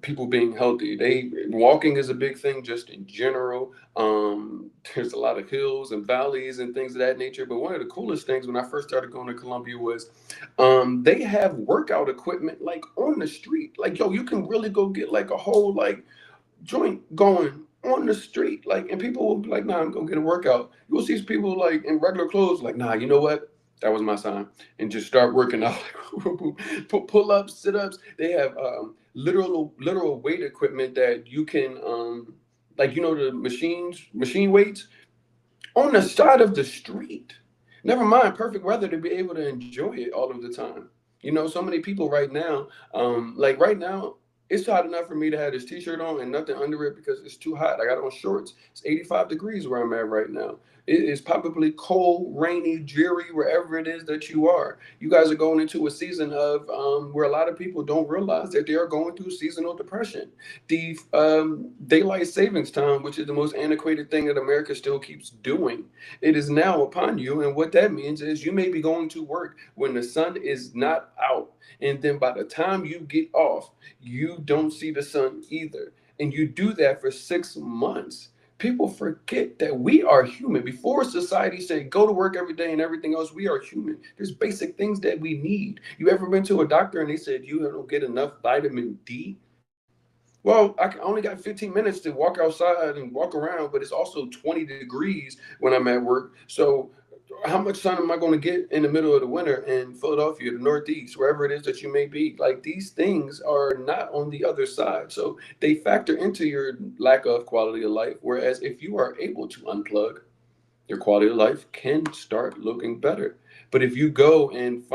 people being healthy. They walking is a big thing just in general. There's a lot of hills and valleys and things of that nature. But one of the coolest things when I first started going to Colombia was they have workout equipment like on the street. Like, yo, you can really go get like a whole like joint going on the street. Like, and people will be like, nah, I'm gonna get a workout. You'll see people like in regular clothes, like, nah, you know what? That was my sign. And just start working out. Pull ups, sit ups. They have literal weight equipment that you can like the machine weights on the side of the street. Never mind perfect weather to be able to enjoy it all of the time. So many people right now, like right now, it's hot enough for me to have this t-shirt on and nothing under it because it's too hot. I got on shorts. It's 85 degrees where I'm at right now. It is probably cold, rainy, dreary, wherever it is that you are. You guys are going into a season of where a lot of people don't realize that they are going through seasonal depression. The daylight savings time, which is the most antiquated thing that America still keeps doing, it is now upon you. And what that means is you may be going to work when the sun is not out. And then by the time you get off, you don't see the sun either. And you do that for 6 months. People forget that we are human. Before society said go to work every day and everything else, we are human. There's basic things that we need. You ever been to a doctor and they said you don't get enough vitamin D? Well, I only got 15 minutes to walk outside and walk around, but it's also 20 degrees when I'm at work. So, how much sun am I going to get in the middle of the winter in Philadelphia, the Northeast, wherever it is that you may be? Like, these things are not on the other side. So, they factor into your lack of quality of life. Whereas, if you are able to unplug, your quality of life can start looking better. But if you go and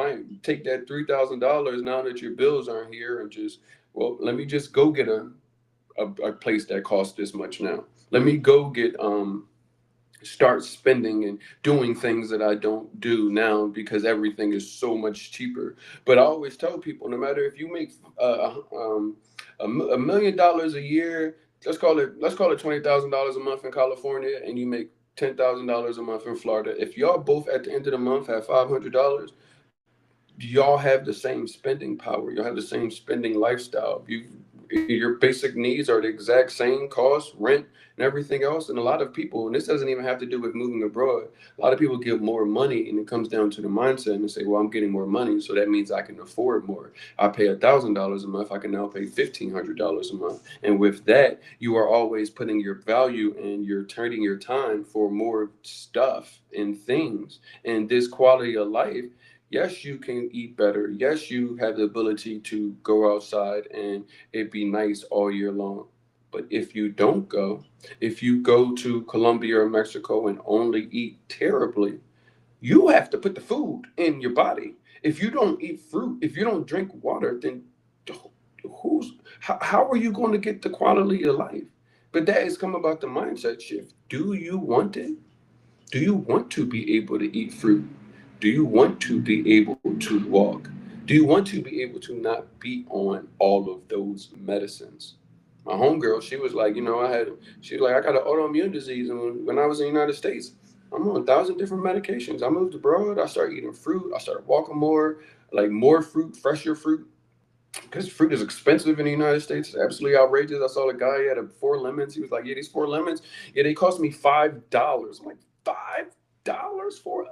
take that $3,000 now that your bills aren't here and just, well, let me just go get a place that costs this much now. Let me go get start spending and doing things that I don't do now because everything is so much cheaper. But I always tell people, no matter if you make $1 million a year, let's call it $20,000 a month in California, and you make $10,000 a month in Florida. If y'all both at the end of the month have $500, y'all have the same spending power. Y'all have the same spending lifestyle. Your basic needs are the exact same cost, rent, and everything else. And a lot of people, and this doesn't even have to do with moving abroad, a lot of people give more money, and it comes down to the mindset and they say, well, I'm getting more money, so that means I can afford more. I pay $1,000 a month, I can now pay $1,500 a month. And with that, you are always putting your value and you're turning your time for more stuff and things. And this quality of life, yes, you can eat better. Yes, you have the ability to go outside and it be nice all year long. But if you don't go, if you go to Colombia or Mexico and only eat terribly, you have to put the food in your body. If you don't eat fruit, if you don't drink water, then how are you going to get the quality of life? But that is come about the mindset shift. Do you want it? Do you want to be able to eat fruit? Do you want to be able to walk? Do you want to be able to not be on all of those medicines? My homegirl, she was like, she was like, I got an autoimmune disease. And when I was in the United States, I'm on 1,000 different medications. I moved abroad. I started eating fruit. I started walking more, like more fruit, fresher fruit. Because fruit is expensive in the United States. It's absolutely outrageous. I saw a guy, he had 4 lemons. He was like, yeah, these 4 lemons, yeah, they cost me $5. I'm like, $5 for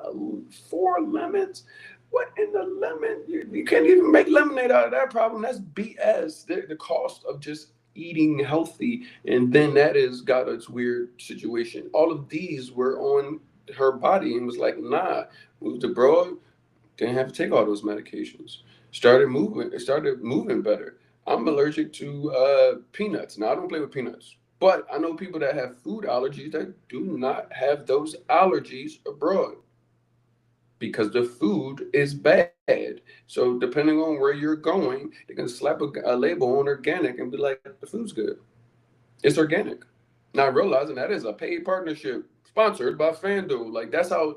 4 lemons? What in the lemon? You can't even make lemonade out of that problem. That's BS. The cost of just eating healthy. And then that has got its weird situation. All of these were on her body and was like, nah, moved abroad, didn't have to take all those medications. Started moving better. I'm allergic to peanuts. Now I don't play with peanuts, but I know people that have food allergies that do not have those allergies abroad because the food is bad. So depending on where you're going, they can slap a label on organic and be like, the food's good. It's organic. Not realizing that is a paid partnership sponsored by FanDuel. Like that's how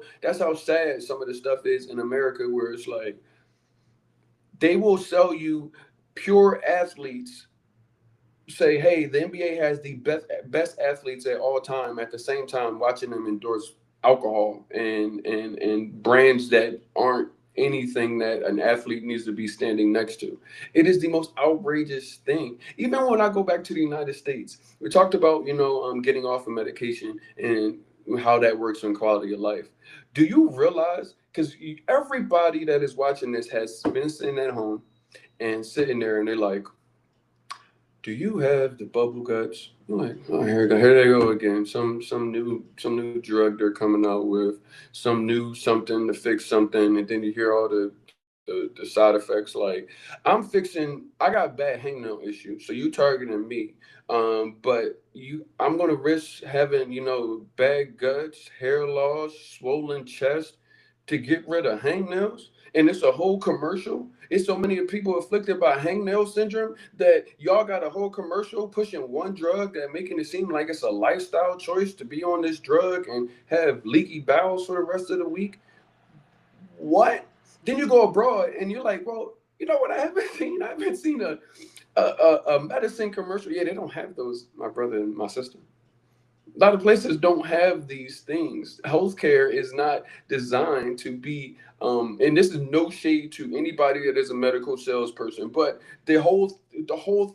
sad some of the stuff is in America, where it's like They will sell you pure athletes, say, hey, the NBA has the best athletes at all time. At the same time, watching them endorse alcohol and brands that aren't anything that an athlete needs to be standing next to. It is the most outrageous thing. Even when I go back to the United States, we talked about getting off of medication and how that works on quality of life. Do you realize? Because everybody that is watching this has been sitting at home and sitting there, and they're like, do you have the bubble guts? I'm like, oh, here they go again. Some new drug they're coming out with, some new something to fix something, and then you hear all the side effects. Like, I got bad hangnail issues, so you targeting me. But I'm gonna risk having bad guts, hair loss, swollen chest to get rid of hangnails, and it's a whole commercial. It's so many people afflicted by hangnail syndrome that y'all got a whole commercial pushing one drug that making it seem like it's a lifestyle choice to be on this drug and have leaky bowels for the rest of the week. What? Then you go abroad and you're like, well, you know what? I haven't seen. I haven't seen a medicine commercial. Yeah, they don't have those. My brother and my sister. A lot of places don't have these things. Healthcare is not designed to be, and this is no shade to anybody that is a medical salesperson, but the whole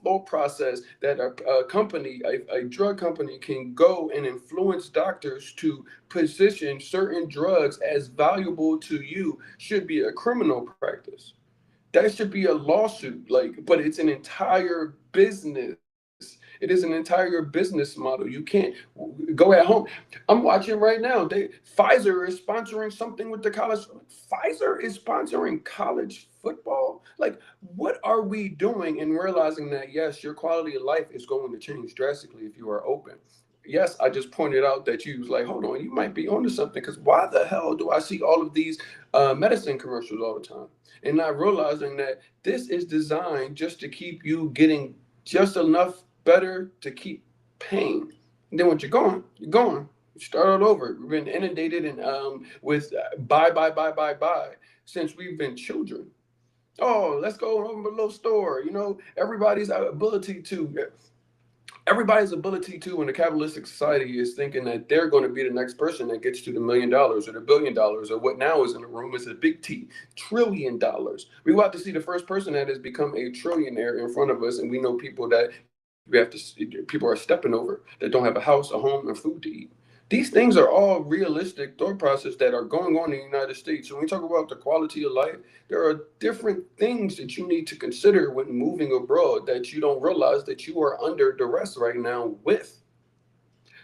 thought process that a company, a drug company, can go and influence doctors to position certain drugs as valuable to you should be a criminal practice. That should be a lawsuit. Like, but it's an entire business. It is an entire business model. You can't go at home. I'm watching right now. Pfizer is sponsoring something with the college. Pfizer is sponsoring college football. Like, what are we doing in realizing that yes, your quality of life is going to change drastically if you are open. Yes, I just pointed out that you was like, hold on, you might be onto something. Because why the hell do I see all of these medicine commercials all the time? And not realizing that this is designed just to keep you getting just enough better to keep paying. And then once you're gone. You start all over. We've been inundated and with buy since we've been children. Oh, let's go over to the little store. Everybody's ability to in a capitalistic society is thinking that they're going to be the next person that gets to the $1 million or the $1 billion or what now is in the room is a big T, $1 trillion. We about to see the first person that has become a trillionaire in front of us, and we know people are stepping over that don't have a house, a home, and food to eat. These things are all realistic thought process that are going on in the United States. So when we talk about the quality of life, there are different things that you need to consider when moving abroad that you don't realize that you are under duress right now with.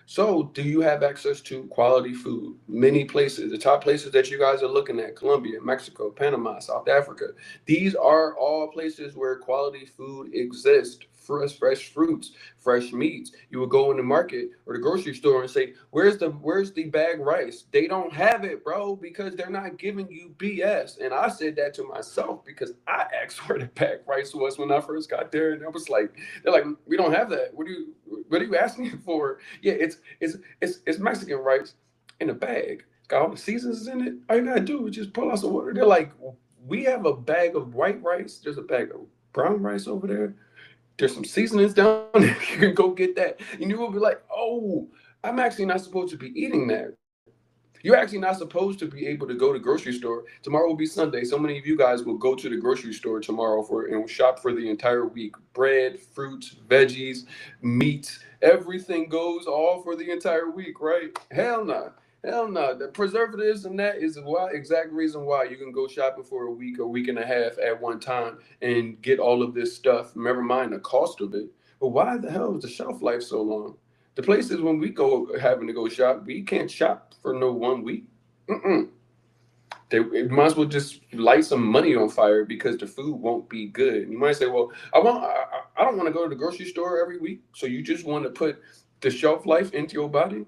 So, do you have access to quality food? Many places, the top places that you guys are looking at: Colombia, Mexico, Panama, South Africa. These are all places where quality food exists. Fresh fruits, fresh meats. You would go in the market or the grocery store and say, "Where's the bag rice?" They don't have it, bro, because they're not giving you BS. And I said that to myself because I asked where the bag rice was when I first got there, and I was like, "They're like, we don't have that. What are you asking for?" Yeah, it's Mexican rice in a bag. Got all the seasons in it. All you gotta do is just pull out some water. They're like, we have a bag of white rice. There's a bag of brown rice over there. There's some seasonings down there. You can go get that. And you will be like, oh, I'm actually not supposed to be eating that. You're actually not supposed to be able to go to grocery store. Tomorrow will be Sunday. So many of you guys will go to the grocery store tomorrow and shop for the entire week. Bread, fruits, veggies, meats, everything goes all for the entire week, right? Hell no. Hell no. The preservatives and that is the exact reason why you can go shopping for a week and a half at one time and get all of this stuff. Never mind the cost of it. But why the hell is the shelf life so long? The places when we go having to go shop, we can't shop for no 1 week. Mm-mm. They might as well just light some money on fire because the food won't be good. And you might say, well, I don't want to go to the grocery store every week. So you just want to put the shelf life into your body?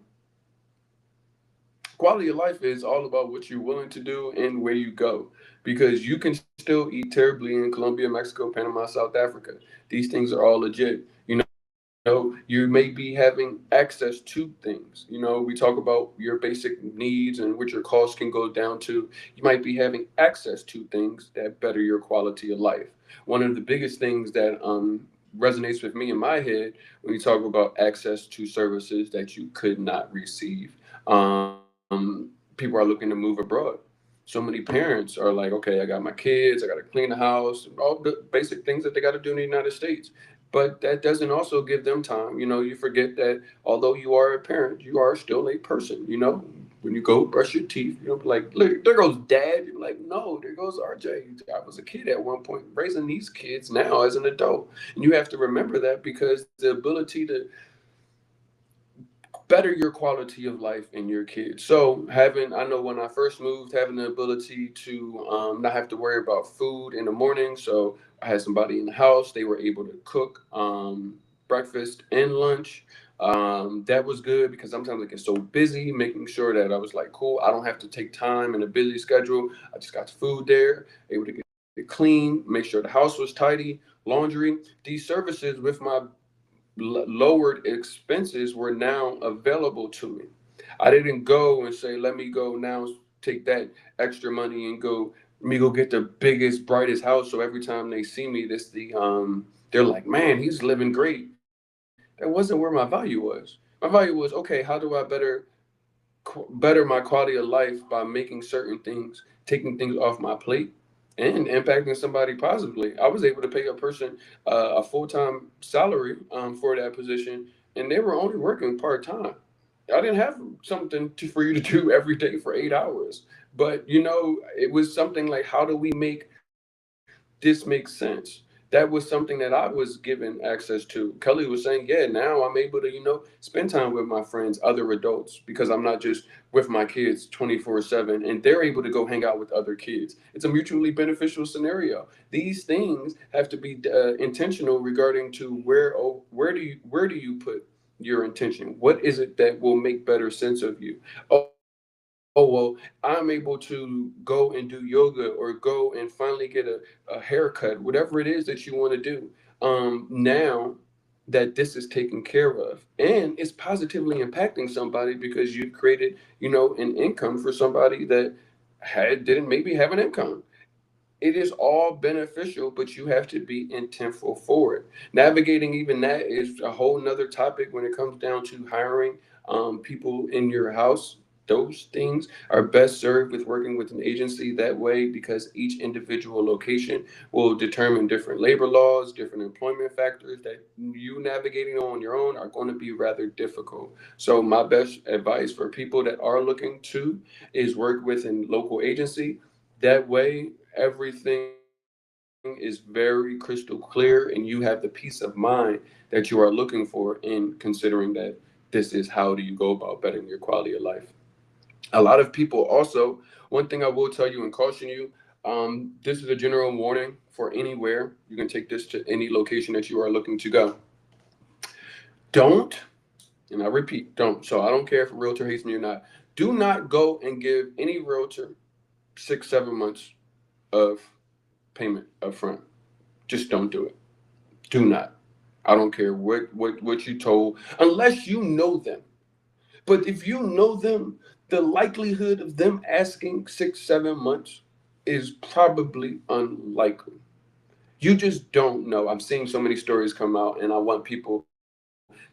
Quality of life is all about what you're willing to do and where you go. Because you can still eat terribly in Colombia, Mexico, Panama, South Africa. These things are all legit. You may be having access to things. We talk about your basic needs and what your costs can go down to. You might be having access to things that better your quality of life. One of the biggest things that resonates with me in my head when you talk about access to services that you could not receive. People are looking to move abroad. So many parents are like, okay, I got my kids, I got to clean the house, all the basic things that they got to do in the United States. But that doesn't also give them time. You forget that although you are a parent, you are still a person. When you go brush your teeth, like, look, there goes dad. You're like, no, there goes RJ. I was a kid at one point, raising these kids now as an adult. And you have to remember that, because the ability to better your quality of life and your kids. So I know when I first moved, having the ability to not have to worry about food in the morning. So I had somebody in the house. They were able to cook breakfast and lunch. That was good, because sometimes I get so busy making sure that I was like, cool, I don't have to take time in a busy schedule. I just got the food there, able to get it clean, make sure the house was tidy, laundry. These services with my lowered expenses were now available to me. I didn't go and say, let me go now take that extra money and let me go get the biggest, brightest house. So every time they see me, they're like, man, he's living great. That wasn't where my value was. My value was, okay, how do I better my quality of life by making certain things, taking things off my plate, and impacting somebody positively. I was able to pay a person a full time salary for that position, and they were only working part time. I didn't have something for you to do every day for 8 hours, but it was something like, how do we make this make sense? That was something that I was given access to. Kelly was saying, yeah, now I'm able to, spend time with my friends, other adults, because I'm not just with my kids 24/7, and they're able to go hang out with other kids. It's a mutually beneficial scenario. These things have to be intentional regarding to where do you put your intention? What is it that will make better sense of you? Oh, well, I'm able to go and do yoga, or go and finally get a haircut, whatever it is that you want to do. Now that this is taken care of, and it's positively impacting somebody, because you've created, an income for somebody that didn't maybe have an income. It is all beneficial, but you have to be intentful for it. Navigating even that is a whole nother topic when it comes down to hiring people in your house. Those things are best served with working with an agency that way, because each individual location will determine different labor laws, different employment factors that you navigating on your own are going to be rather difficult. So my best advice for people that are looking to is work with a local agency. That way, everything is very crystal clear, and you have the peace of mind that you are looking for in considering that this is how do you go about bettering your quality of life. A lot of people also, one thing I will tell you and caution you, this is a general warning for anywhere. You can take this to any location that you are looking to go. Don't, and I repeat, don't. So I don't care if a realtor hates me or not. Do not go and give any realtor 6, 7 months of payment up front. Just don't do it. Do not. I don't care what you told, unless you know them. But if you know them, the likelihood of them asking 6, 7 months is probably unlikely. You just don't know. I'm seeing so many stories come out, and I want people,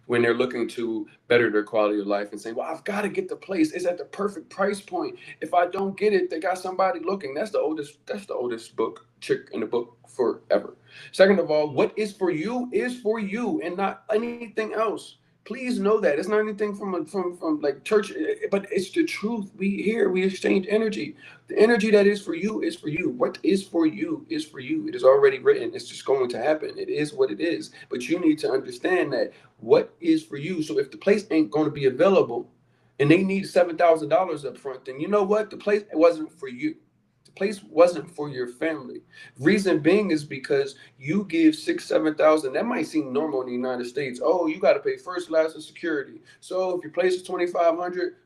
when they're looking to better their quality of life, and saying, well, I've got to get the place, it's at the perfect price point. If I don't get it, they got somebody looking. That's the oldest book chick in the book forever. Second of all, what is for you and not anything else. Please know that it's not anything from like church, but it's the truth. We exchange energy. The energy that is for you is for you. What is for you is for you. It is already written. It's just going to happen. It is what it is. But you need to understand that what is for you. So if the place ain't going to be available, and they need $7,000 up front, then you know what? The place wasn't for you. The place wasn't for your family. Reason being is because you give 6, 7 thousand. That might seem normal in the United States. Oh, you got to pay first class of security. So if your place is 2,500,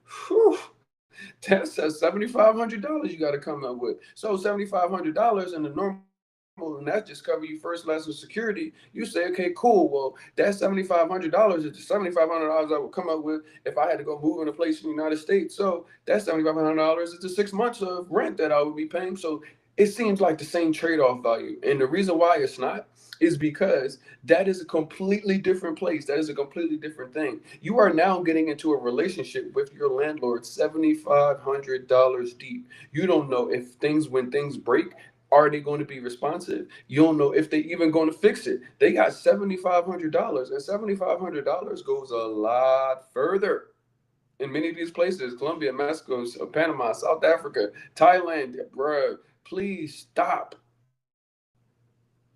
that's $7,500 you got to come up with. So $7,500 in the normal and that's just cover you first, last, and security. You say, okay, cool. Well, that $7,500 is the $7,500 I would come up with if I had to go move in a place in the United States. So that $7,500 is the 6 months of rent that I would be paying. So it seems like the same trade-off value. And the reason why it's not is because that is a completely different place. That is a completely different thing. You are now getting into a relationship with your landlord $7,500 deep. You don't know if when things break, are they going to be responsive? You don't know if they even going to fix it. They got $7,500, and $7,500 goes a lot further in many of these places: Colombia, Mexico, Panama, South Africa, Thailand. Bruh, please stop.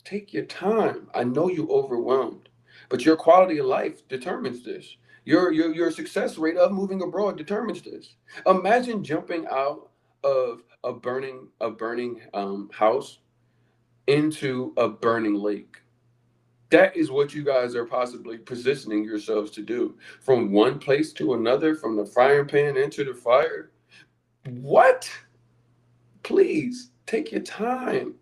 Take your time. I know you overwhelmed, but your quality of life determines this. Your success rate of moving abroad determines this. Imagine jumping out of a burning house into a burning lake. That is what you guys are possibly positioning yourselves to do. From one place to another, from the frying pan into the fire. What? Please take your time.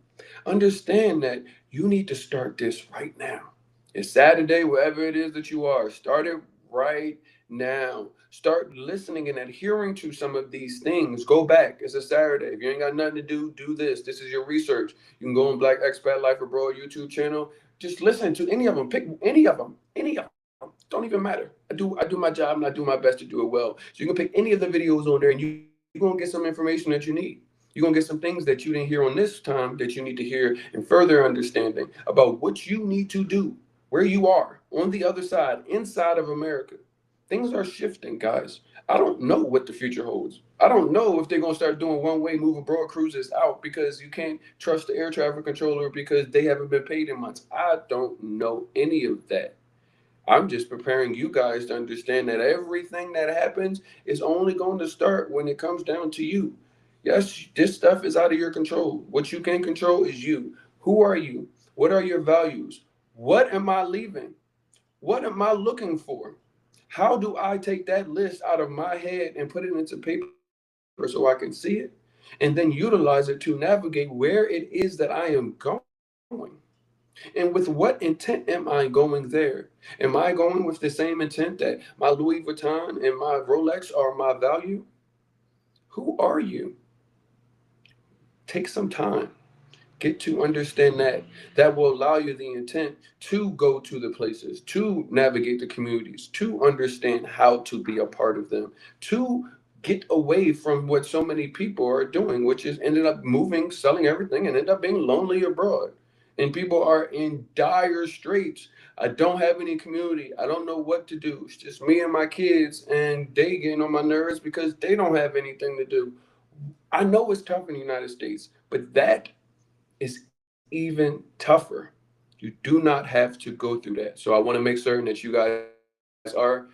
Understand that you need to start this right now. It's Saturday, wherever it is that you are. Start it right now. Start listening and adhering to some of these things. Go back. It's a Saturday. If you ain't got nothing to do, do this. This is your research. You can go on Black Expat Life Abroad YouTube channel. Just listen to any of them. Pick any of them. Any of them. Don't even matter. I do my job and I do my best to do it well. So you can pick any of the videos on there and you're gonna get some information that you need. You're gonna get some things that you didn't hear on this time that you need to hear, and further understanding about what you need to do where you are on the other side, inside of America. Things are shifting, guys. I don't know what the future holds. I don't know if they're gonna start doing one-way move abroad cruises out because you can't trust the air traffic controller because they haven't been paid in months. I don't know any of that. I'm just preparing you guys to understand that everything that happens is only going to start when it comes down to you. Yes, this stuff is out of your control. What you can control is you. Who are you? What are your values? What am I leaving? What am I looking for? How do I take that list out of my head and put it into paper so I can see it and then utilize it to navigate where it is that I am going? And with what intent am I going there? Am I going with the same intent that my Louis Vuitton and my Rolex are my value? Who are you? Take some time. Get to understand that. That will allow you the intent to go to the places, to navigate the communities, to understand how to be a part of them, to get away from what so many people are doing, which is ended up moving, selling everything, and end up being lonely abroad. And people are in dire straits. I don't have any community. I don't know what to do. It's just me and my kids, and they getting on my nerves because they don't have anything to do. I know it's tough in the United States, but that is even tougher. You do not have to go through that. So I want to make certain that you guys are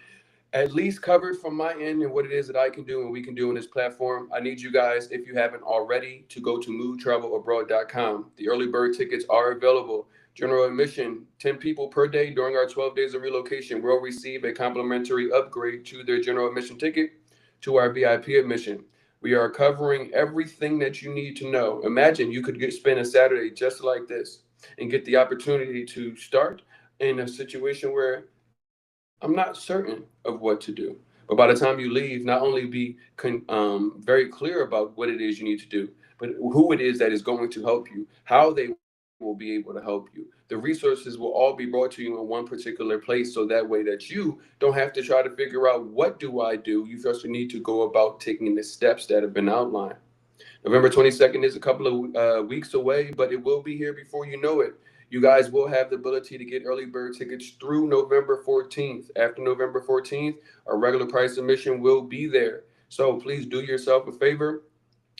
at least covered from my end and what it is that I can do and we can do on this platform. I need you guys, if you haven't already, to go to movetravelabroad.com. The early bird tickets are available. General admission, 10 people per day during our 12 days of relocation will receive a complimentary upgrade to their general admission ticket to our VIP admission. We are covering everything that you need to know. Imagine you could spend a Saturday just like this and get the opportunity to start in a situation where I'm not certain of what to do. But by the time you leave, not only be very clear about what it is you need to do, but who it is that is going to help you, how they will be able to help you. The resources will all be brought to you in one particular place so that way that you don't have to try to figure out what do I do. You first need to go about taking the steps that have been outlined. November 22nd is a couple of weeks away, but it will be here before you know it. You guys will have the ability to get early bird tickets through November 14th. After November 14th, our regular price admission will be there. So please do yourself a favor.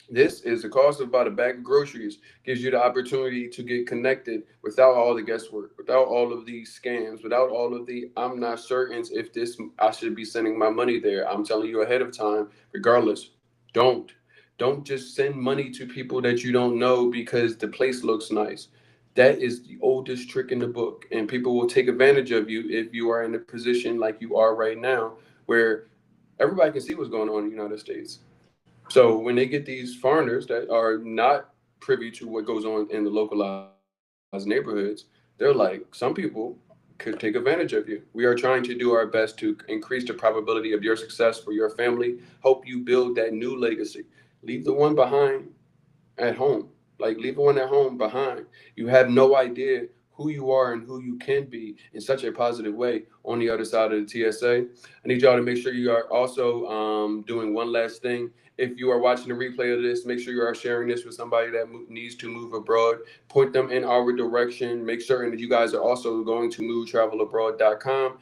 This is the cost of about a bag of groceries. Gives you the opportunity to get connected without all the guesswork, without all of these scams, without all of the I'm not certain if this I should be sending my money there. I'm telling you ahead of time, regardless. Don't. Don't just send money to people that you don't know because the place looks nice. That is the oldest trick in the book. And people will take advantage of you if you are in a position like you are right now, where everybody can see what's going on in the United States. So when they get these foreigners that are not privy to what goes on in the localized neighborhoods, they're like, some people could take advantage of you. We are trying to do our best to increase the probability of your success for your family, help you build that new legacy. Leave the one behind at home. Like, leave one at home behind. You have no idea who you are and who you can be in such a positive way on the other side of the TSA. I need y'all to make sure you are also doing one last thing. If you are watching the replay of this, make sure you are sharing this with somebody that needs to move abroad. Point them in our direction. Make certain that you guys are also going to movetravelabrod.com,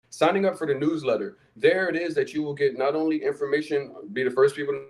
signing up for the newsletter. There it is that you will get not only information, be the first people to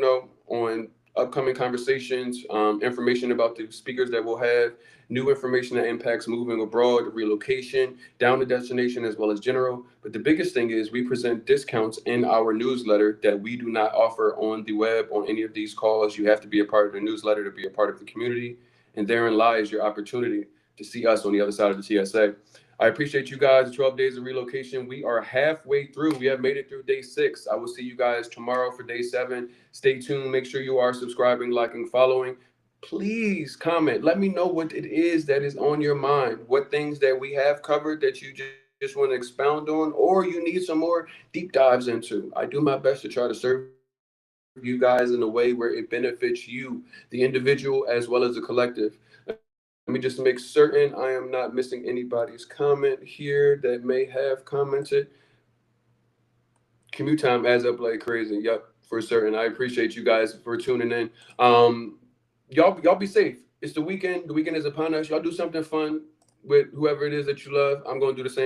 know on upcoming conversations, information about the speakers that we'll have, new information that impacts moving abroad, relocation, down to destination, as well as general. But the biggest thing is we present discounts in our newsletter that we do not offer on the web on any of these calls. You have to be a part of the newsletter to be a part of the community. And therein lies your opportunity to see us on the other side of the TSA. I appreciate you guys. 12 days of relocation. We are halfway through. We have made it through day 6. I will see you guys tomorrow for day 7. Stay tuned. Make sure you are subscribing, liking, following. Please comment. Let me know what it is that is on your mind. What things that we have covered that you just want to expound on, or you need some more deep dives into. I do my best to try to serve you guys in a way where it benefits you, the individual, as well as the collective. Let me just make certain I am not missing anybody's comment here that may have commented. Commute time adds up like crazy. Yep, for certain. I appreciate you guys for tuning in. Y'all be safe. It's the weekend. The weekend is upon us. Y'all do something fun with whoever it is that you love. I'm going to do the same with